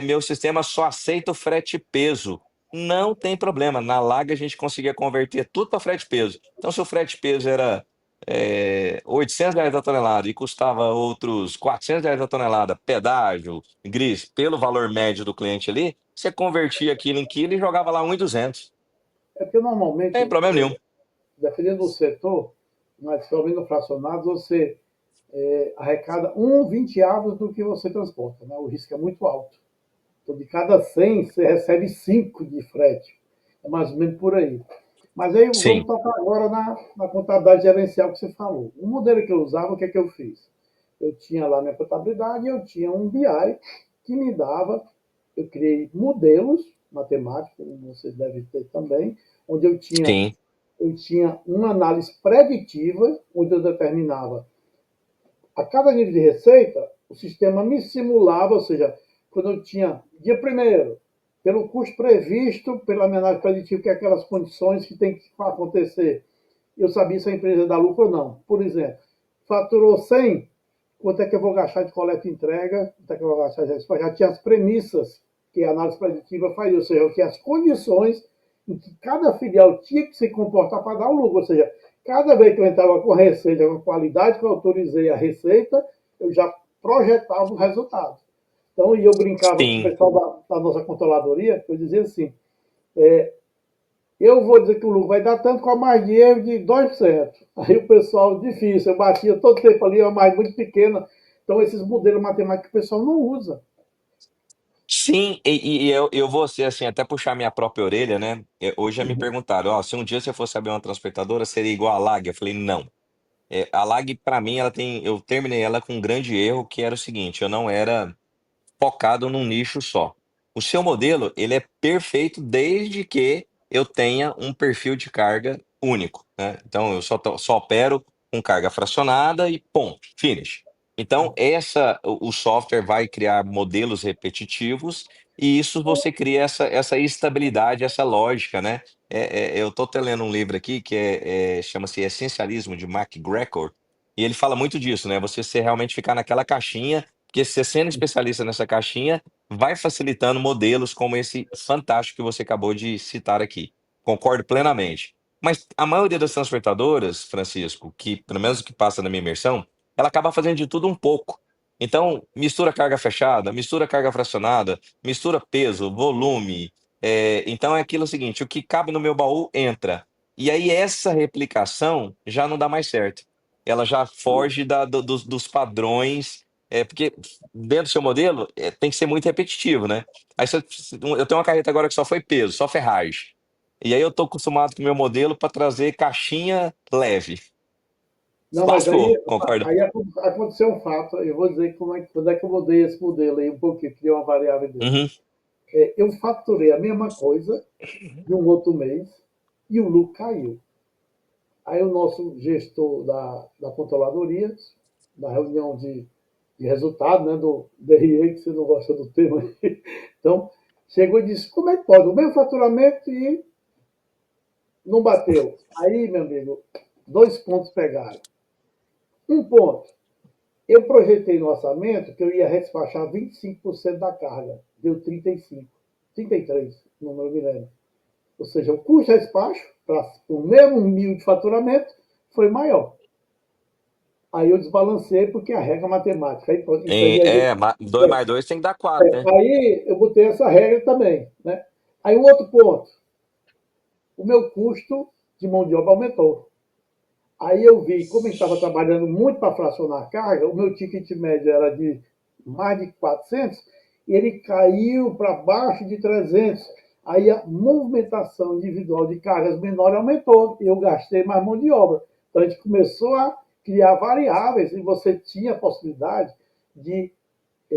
meu sistema só aceita o frete peso. Não tem problema. Na Laga a gente conseguia converter tudo para frete peso. Então, se o frete peso era R$ 800 a tonelada e custava outros R$ 400 a tonelada, pedágio, gris, pelo valor médio do cliente ali, você convertia aquilo em quilo e jogava lá 1.200. É porque Não normalmente, tem problema nenhum. dependendo do setor, mas principalmente no fracionado, você arrecada um vinteavos do que você transporta. Né? O risco é muito alto. Então, de cada 100, você recebe 5 de frete. É mais ou menos por aí. Mas aí vamos Sim, tocar agora na contabilidade gerencial que você falou. O modelo que eu usava, o que é que eu fiz? Eu tinha lá minha contabilidade e eu tinha um BI que me dava, eu criei modelos matemáticos, como você deve ter também, onde sim, eu tinha uma análise preditiva, onde eu determinava a cada nível de receita, o sistema me simulava, ou seja, quando eu tinha dia primeiro, pelo custo previsto, pela minha análise preditiva, que é aquelas condições que tem que acontecer, eu sabia se a empresa dá lucro ou não. Por exemplo, faturou 100, quanto é que eu vou gastar de coleta e entrega, quanto é que eu vou gastar de... Já tinha as premissas que a análise preditiva faz, ou seja, eu tinha as condições em que cada filial tinha que se comportar para dar o lucro, ou seja, cada vez que eu entrava com a receita, com a qualidade que eu autorizei a receita, eu já projetava o resultado. Então, e eu brincava com o sim. pessoal da nossa controladoria, eu dizia assim, eu vou dizer que o lucro vai dar tanto com a margem de erro de 2%. Aí o pessoal, difícil, eu batia todo tempo ali, uma margem muito pequena. Então, esses modelos matemáticos o pessoal não usa. Sim, e eu vou ser assim, até puxar minha própria orelha, né? Hoje já me perguntaram, ó, se um dia você fosse abrir uma transportadora, seria igual a Lag? Eu falei, não. A Lag, pra mim, eu terminei ela com um grande erro, que era o seguinte, eu não era focado num nicho só. O seu modelo, ele é perfeito desde que eu tenha um perfil de carga único, né? Então, eu só opero com carga fracionada e ponto, finish. Então, o software vai criar modelos repetitivos e isso você cria essa estabilidade, essa lógica, né? Eu estou até lendo um livro aqui que chama-se Essencialismo, de Mark Greco, e ele fala muito disso, né? Você realmente ficar naquela caixinha porque você sendo especialista nessa caixinha, vai facilitando modelos como esse fantástico que você acabou de citar aqui. Concordo plenamente. Mas a maioria das transportadoras, Francisco, que pelo menos o que passa na minha imersão, ela acaba fazendo de tudo um pouco. Então, mistura carga fechada, mistura carga fracionada, mistura peso, volume. Então é aquilo seguinte: o que cabe no meu baú entra. E aí essa replicação já não dá mais certo. Ela já foge dos padrões, porque dentro do seu modelo tem que ser muito repetitivo, né? Aí eu tenho uma carreta agora que só foi peso, só ferragem. E aí eu tô acostumado com o meu modelo para trazer caixinha leve. Não, mas Lascou, concorda? aí aconteceu um fato, eu vou dizer quando é que eu mudei esse modelo aí um pouquinho, criei uma variável dele. Uhum. Eu faturei a mesma coisa de um outro mês e o lucro caiu. Aí o nosso gestor da controladoria, da reunião de resultado, né, do DRE, que você não gosta do termo, então, chegou e disse, como é que pode? O mesmo faturamento e não bateu. Aí, meu amigo, 2 pontos pegaram. Um ponto, eu projetei no orçamento que eu ia despachar 25% da carga. Deu 35, 33, não me lembro. Ou seja, o custo de despacho, para o mesmo 1.000 de faturamento, foi maior. Aí eu desbalancei porque a regra matemática. Aí, isso aí a gente, 2 mais 2 tem que dar 4, né? aí eu botei essa regra também. Né? Aí um outro ponto, o meu custo de mão de obra aumentou. Aí eu vi, como ele estava trabalhando muito para fracionar a carga, o meu ticket médio era de mais de 400 e ele caiu para baixo de 300. Aí a movimentação individual de cargas menores aumentou e eu gastei mais mão de obra. Então a gente começou a criar variáveis e você tinha a possibilidade de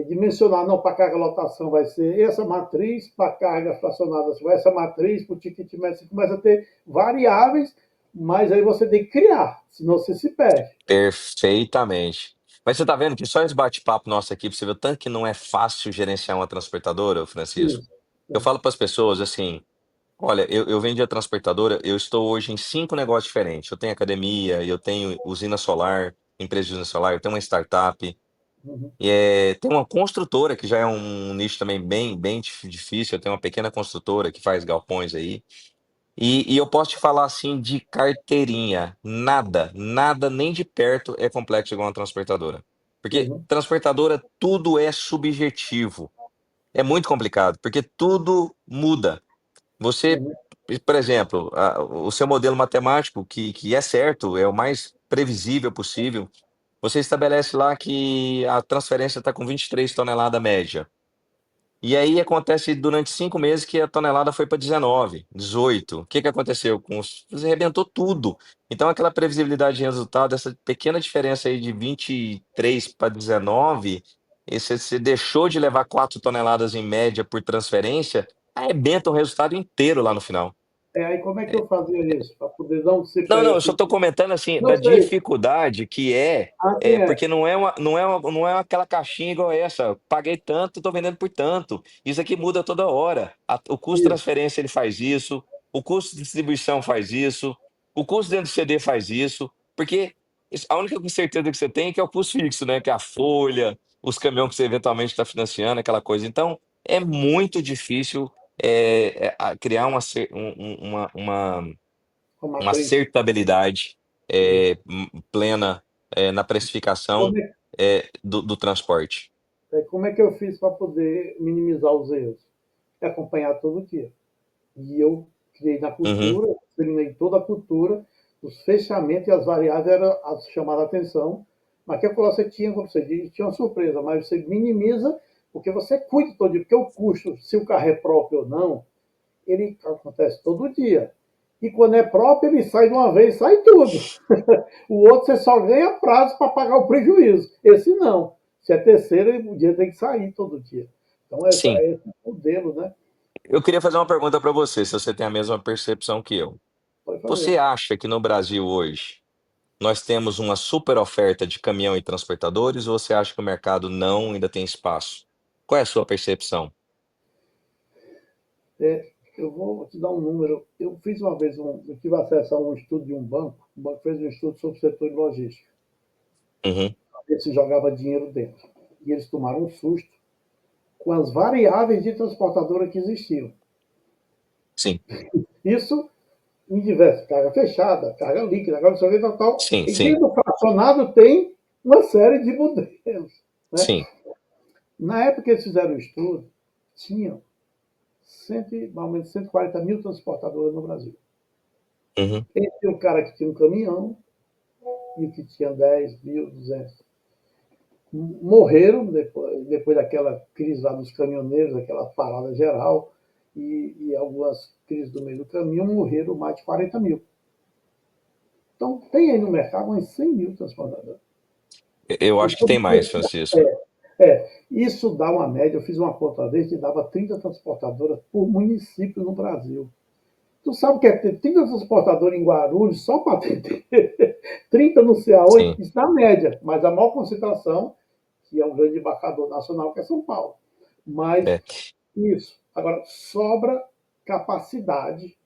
dimensionar, não, para carga lotação vai ser essa matriz, para carga fracionada vai essa matriz, para o ticket médio você começa a ter variáveis, mas aí você tem que criar, senão você se perde. Perfeitamente. Mas você tá vendo que só esse bate-papo nosso aqui, pra você ver o tanto que não é fácil gerenciar uma transportadora, ô Francisco. Sim, Eu sim. falo para as pessoas assim: olha, eu vendi a transportadora, eu estou hoje em 5 negócios diferentes. Eu tenho academia, eu tenho usina solar, empresa de usina solar, eu tenho uma startup, Uhum, tem uma construtora que já é um nicho também bem difícil. Eu tenho uma pequena construtora que faz galpões aí. E eu posso te falar assim de carteirinha, nada nem de perto é complexo igual uma transportadora. Porque uhum, transportadora tudo é subjetivo. É muito complicado, porque tudo muda. Você, uhum, por exemplo, o seu modelo matemático, que é certo, é o mais previsível possível, você estabelece lá que a transferência está com 23 toneladas média. E aí acontece durante 5 meses que a tonelada foi para 19, 18. O que que aconteceu com os você arrebentou tudo. Então aquela previsibilidade de resultado, essa pequena diferença aí de 23 para 19, e você deixou de levar 4 toneladas em média por transferência, arrebenta o resultado inteiro lá no final. Aí como é que eu fazia isso? Para poder não ser Não, pego não, eu só assim? estou comentando, assim, Não da sei. dificuldade que Assim porque não é aquela caixinha igual essa, paguei tanto, estou vendendo por tanto. Isso aqui muda toda hora. O custo de isso. transferência ele faz isso, o custo de distribuição faz isso, o custo dentro do CD faz isso, porque a única certeza que você tem é que é o custo fixo, né? Que é a folha, os caminhões que você eventualmente está financiando, aquela coisa. Então, é muito difícil criar A uma matriz. acertabilidade, Isso. plena, na precificação, Como é, do transporte. como é que eu fiz para poder minimizar os erros? É acompanhar todo dia. E eu criei na Uhum. cultura, treinei toda a cultura, os fechamentos e as variáveis eram as chamar a atenção. Mas que você tinha, como você disse, tinha uma surpresa, mas você minimiza porque você cuida todo dia, porque o custo, se o carro é próprio ou não, ele acontece todo dia. E quando é próprio, ele sai de uma vez, sai tudo. O outro você só ganha prazo para pagar o prejuízo. Esse não. Se é terceiro, o dia tem que sair todo dia. Então, Sim. esse é o modelo, né? Eu queria fazer uma pergunta para você, se você tem a mesma percepção que eu. Pode Você fazer. acha que no Brasil hoje nós temos uma super oferta de caminhão e transportadores, ou você acha que o mercado não ainda tem espaço? Qual é a sua percepção? Eu vou te dar um número. Eu fiz uma vez, eu tive acesso a um estudo de um banco. O banco fez um estudo sobre o setor de logística. Uhum. Ver se jogava dinheiro dentro. e eles tomaram um susto com as variáveis de transportadora que existiam. Sim, Isso em diversas, carga fechada, carga líquida, carga não tal, tal. sim, E sim, dentro do fracionado tem uma série de modelos. Né? sim. Na época que eles fizeram o estudo, tinham mais ou menos 140 mil transportadoras no Brasil. Uhum. Entre o cara que tinha um caminhão e o que tinha 10 mil, 200. Morreram depois daquela crise lá dos caminhoneiros, aquela parada geral, e algumas crises do meio do caminho, morreram mais de 40 mil. Então, tem aí no mercado uns 100 mil transportadoras. Eu acho que Então, tem mais, Francisco. isso dá uma média, eu fiz uma conta uma vez que dava 30 transportadoras por município no Brasil. Tu sabe o que é ter 30 transportadoras em Guarulhos só para atender 30 não sei aonde? Sim. Isso na média, mas a maior concentração, que é um grande embarcador nacional, que é São Paulo. Mas É. isso. Agora, sobra capacidade,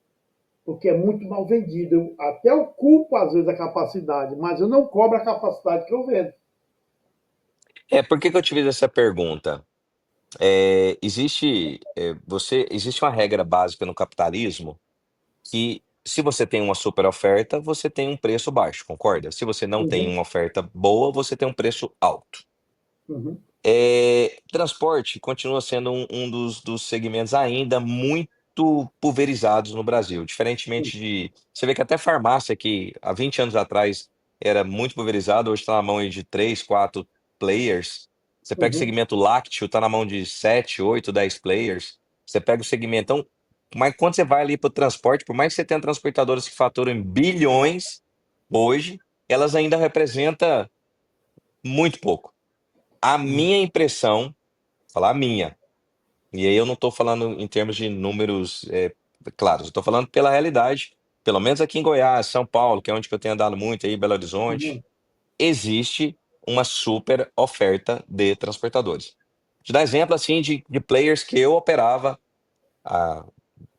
porque é muito mal vendido. Eu até ocupo, às vezes, a capacidade, mas eu não cobro a capacidade que eu vendo. Por que que eu te fiz essa pergunta? Existe uma regra básica no capitalismo que se você tem uma super oferta, você tem um preço baixo, concorda? Se você não tem Uhum, uma oferta boa, você tem um preço alto. uhum, Transporte continua sendo um dos segmentos ainda muito pulverizados no Brasil, diferentemente de você vê que até farmácia que há 20 anos atrás era muito pulverizado, hoje está na mão aí de 3, 4 players. Você pega o uhum, segmento lácteo, está na mão de 7, 8, 10 players. Você pega o segmento, então, mas quando você vai ali para o transporte, por mais que você tenha transportadoras que faturam em bilhões hoje, elas ainda representam muito pouco. A uhum, minha impressão, falar a minha, e aí eu não estou falando em termos de números claros, eu estou falando pela realidade, pelo menos aqui em Goiás, São Paulo, que é onde que eu tenho andado muito, aí Belo Horizonte, uhum, existe uma super oferta de transportadores. Te dar exemplo assim de players que eu operava, há,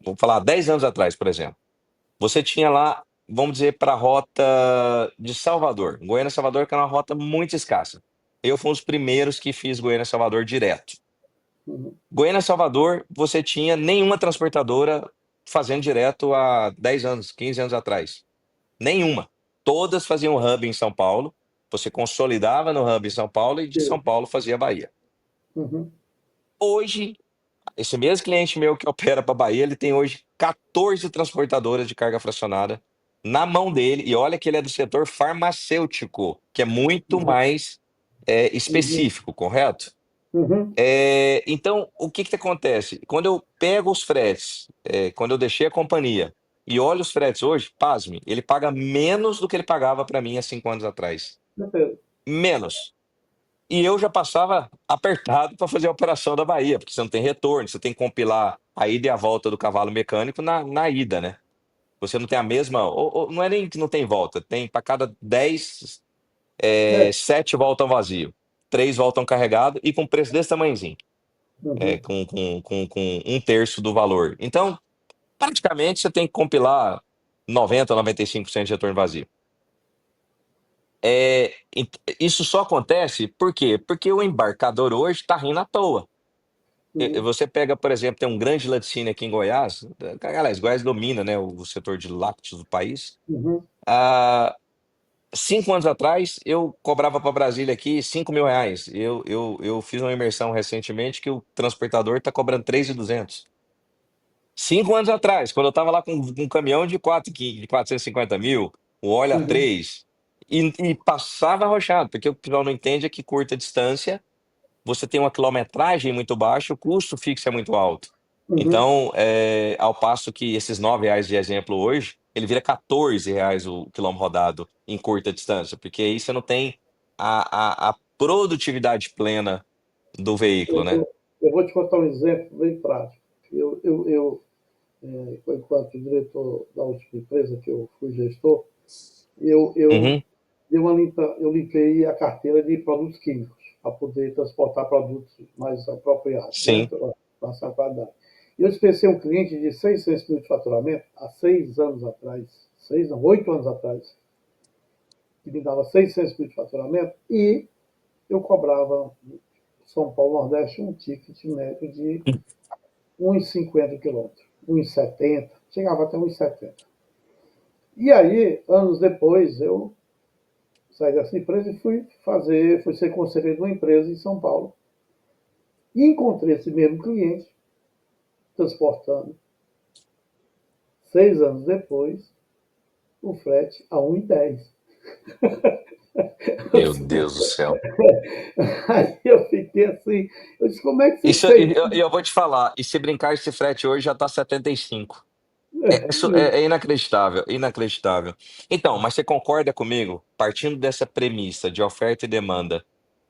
vou falar, 10 anos atrás, por exemplo. Você tinha lá, vamos dizer, para a rota de Salvador, Goiânia-Salvador, que é uma rota muito escassa. Eu fui um dos primeiros que fiz Goiânia-Salvador direto. uhum, Goiânia-Salvador, você tinha nenhuma transportadora fazendo direto há 10 anos, 15 anos atrás. Nenhuma. Todas faziam hub em São Paulo. Você consolidava no hub em São Paulo e de São Paulo fazia Bahia. uhum, Hoje, esse mesmo cliente meu que opera para Bahia, ele tem hoje 14 transportadoras de carga fracionada na mão dele. E olha que ele é do setor farmacêutico, que é muito uhum, mais uhum, específico, correto? uhum, Então, o que que acontece? Quando eu pego os fretes, quando eu deixei a companhia e olho os fretes hoje, pasme, ele paga menos do que ele pagava para mim há 5 anos atrás. certeza. Menos. E eu já passava apertado para fazer a operação da Bahia, porque você não tem retorno, você tem que compilar a ida e a volta do cavalo mecânico na ida, né? Você não tem a mesma. Ou não é nem que não tem volta, tem para cada 10, É, 7 voltam vazio, 3 voltam carregado e com preço desse tamanhozinho. uhum, Com um terço do valor. Então, praticamente, você tem que compilar 90, 95% de retorno vazio. Isso só acontece por quê? Porque o embarcador hoje está rindo à toa. uhum, Você pega, por exemplo, tem um grande laticínio aqui em Goiás. Aliás, Goiás domina, né, o setor de lácteos do país. uhum, Há 5 anos atrás, eu cobrava para Brasília aqui R$ 5.000. Eu fiz uma imersão recentemente que o transportador está cobrando 3.200. 5 anos atrás, quando eu estava lá com um caminhão de 450 mil, o óleo a uhum, 3, e passava arrochado, porque o que o pessoal não entende é que curta distância, você tem uma quilometragem muito baixa, o custo fixo é muito alto. uhum. Então, ao passo que esses R$ 9 de exemplo hoje, ele vira R$ 14 o quilômetro rodado em curta distância, porque aí você não tem a produtividade plena do veículo, Eu né? vou, eu vou te contar um exemplo bem prático. Enquanto diretor da última empresa que eu fui gestor, eu Uhum, eu limpei a carteira de produtos químicos para poder transportar produtos mais apropriados, né? sim. Para essa qualidade. E eu dispensei um cliente de 600 mil de faturamento há 6 anos atrás, 8 anos atrás, que me dava 600 mil de faturamento e eu cobrava São Paulo Nordeste um ticket médio de uns 50 quilômetros, uns 70, chegava até uns 70. E aí, anos depois, eu saí dessa empresa e fui ser conselheiro de uma empresa em São Paulo. E encontrei esse mesmo cliente transportando, 6 anos depois, o frete a 1,10. Meu Deus do céu. Aí eu fiquei assim, eu disse, como é que você Isso, fez eu vou te falar, e se brincar, esse frete hoje já tá 75. isso? É inacreditável, inacreditável. Então, mas você concorda comigo, partindo dessa premissa de oferta e demanda,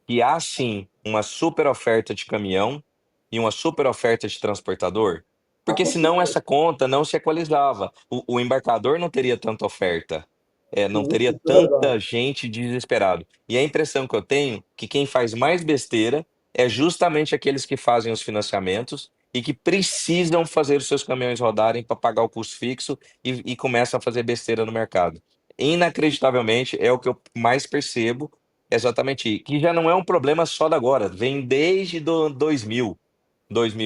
que há sim uma super oferta de caminhão e uma super oferta de transportador? Ah, Porque com senão certeza. essa conta não se equalizava. O embarcador não teria tanta oferta, não Sim, teria isso é verdade. tanta gente desesperado. E a impressão que eu tenho que quem faz mais besteira é justamente aqueles que fazem os financiamentos e que precisam fazer os seus caminhões rodarem para pagar o custo fixo e começam a fazer besteira no mercado. Inacreditavelmente, é o que eu mais percebo. Exatamente, que já não é um problema só da agora, vem desde 2000.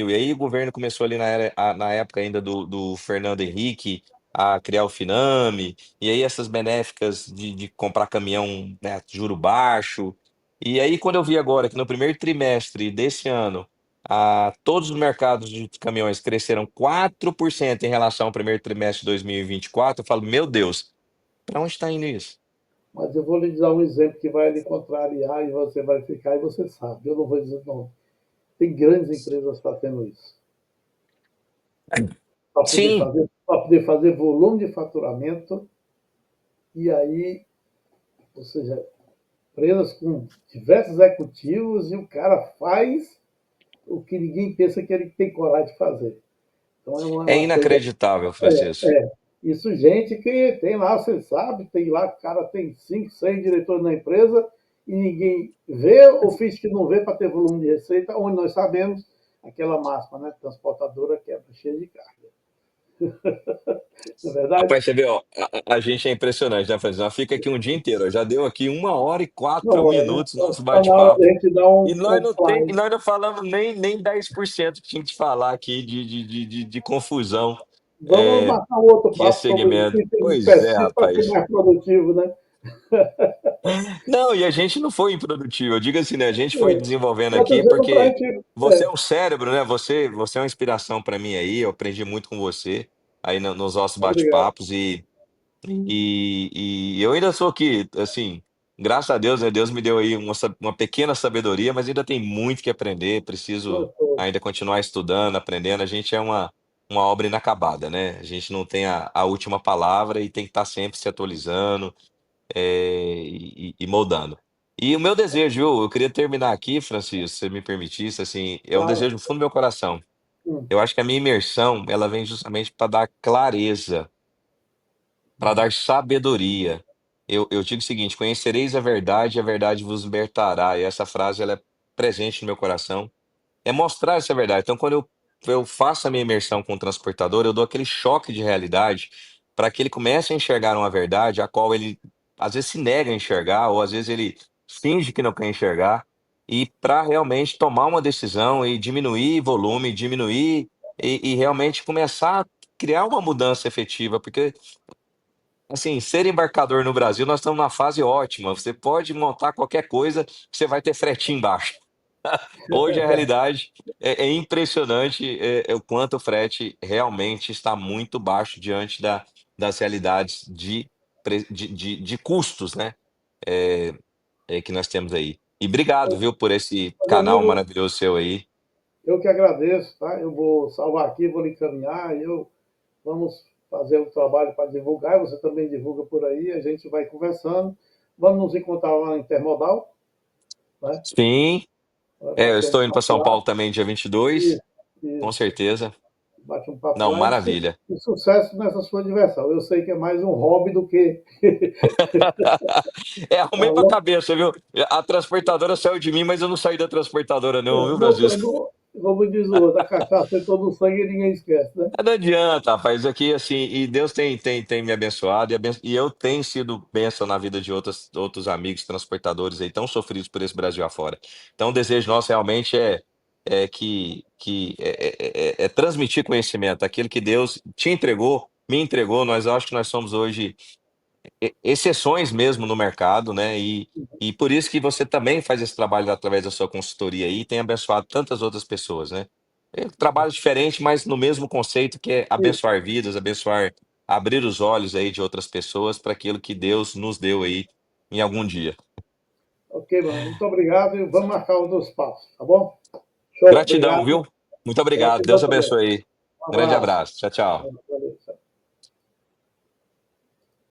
E aí o governo começou ali na época ainda do Fernando Henrique a criar o Finame, e aí essas benéficas de comprar caminhão, né, juro baixo. E aí quando eu vi agora que no primeiro trimestre desse ano, todos os mercados de caminhões cresceram 4% em relação ao primeiro trimestre de 2024, eu falo, meu Deus, para onde está indo isso? Mas eu vou lhe dar um exemplo que vai lhe contrariar e você vai ficar e você sabe. Eu não vou dizer não. Tem grandes empresas fazendo isso. Sim, Para poder fazer volume de faturamento e aí, ou seja, empresas com diversos executivos e o cara faz o que ninguém pensa que ele tem coragem de fazer. Então é é uma coisa. inacreditável, Francisco. Isso, gente que tem lá, você sabe, tem lá, o cara tem 5, 6 diretores na empresa e ninguém vê ou finge que não vê para ter volume de receita, onde nós sabemos aquela máxima, né? Transportadora quebra cheia de carga. Não é verdade? Rapaz, você vê, ó, a gente é impressionante, né, Francisco? Nós fica aqui um dia inteiro, ó, já deu aqui 1 hora e 4 Não, é, minutos nosso tá na hora de bate-papo, a gente dar e um fly. nós não falamos nem 10% que tinha que falar aqui de confusão, Vamos é, marcar um outro que esse papo sobre segmento. itens Pois é, específicos para ser rapaz. mais produtivo, né? Não, e a gente não foi improdutivo. Eu digo assim, né? A gente foi desenvolvendo Eu estou aqui dizendo para a porque gente. você é um cérebro, né? Você é uma inspiração para mim aí. Eu aprendi muito com você aí nos nossos Obrigado. bate-papos e eu ainda sou aqui, assim, graças a Deus, né? Deus me deu aí uma pequena sabedoria, mas ainda tem muito que aprender. Preciso Gostou. ainda continuar estudando, aprendendo. A gente é uma obra inacabada, né? A gente não tem a última palavra e tem que estar sempre se atualizando e moldando. E o meu desejo, viu? Eu queria terminar aqui, Francisco, se você me permitisse, assim, é um Claro. desejo no fundo do meu coração. Hum, Eu acho que a minha imersão, ela vem justamente para dar clareza, para hum. dar sabedoria. Eu digo o seguinte: conhecereis a verdade e a verdade vos libertará. E essa frase, ela é presente no meu coração, é mostrar essa verdade. Então, quando eu faço a minha imersão com o transportador, eu dou aquele choque de realidade para que ele comece a enxergar uma verdade a qual ele às vezes se nega a enxergar, ou às vezes ele finge que não quer enxergar, e para realmente tomar uma decisão e diminuir volume, diminuir e realmente começar a criar uma mudança efetiva, porque assim, ser embarcador no Brasil, nós estamos numa fase ótima. Você pode montar qualquer coisa, que você vai ter fretinho embaixo. Hoje a realidade é impressionante o quanto o frete realmente está muito baixo diante das realidades de custos, né? é, que nós temos aí. E obrigado, viu, por esse Mas, canal amigo, maravilhoso seu aí. eu que agradeço, tá? Eu vou salvar aqui, vou lhe encaminhar, vamos fazer o trabalho para divulgar, você também divulga por aí, a gente vai conversando. Vamos nos encontrar lá na Intermodal, né? Sim, Para eu bater um estou indo para papo São lá. Paulo também dia 22, Isso, com isso. certeza. Bate um papo Não, lá maravilha. e sucesso nessa sua diversão. Eu sei que é mais um hobby do que. Arrumei pra Falou? cabeça, viu? A transportadora saiu de mim, mas eu não saí da transportadora, não, É, viu, não, Francisco? como diz o outro, a cachaça entrou no sangue e ninguém esquece, né? Não adianta, rapaz. Aqui, assim, e Deus tem me abençoado e eu tenho sido bênção na vida de outros amigos transportadores aí tão sofridos por esse Brasil afora. Então, o desejo nosso realmente é transmitir conhecimento, aquilo que Deus te entregou, me entregou. Nós acho que nós somos hoje exceções mesmo no mercado, né? E por isso que você também faz esse trabalho através da sua consultoria aí e tem abençoado tantas outras pessoas, né? Trabalho diferente, mas no mesmo conceito que é Isso. abençoar vidas, abençoar, abrir os olhos aí de outras pessoas para aquilo que Deus nos deu aí em algum dia. Ok, mano. Muito obrigado e vamos marcar outros passos, tá bom? Show, Gratidão, obrigado. viu? Muito obrigado. Gratidão Deus também. abençoe aí. Um Grande abraço. abraço. Tchau, tchau.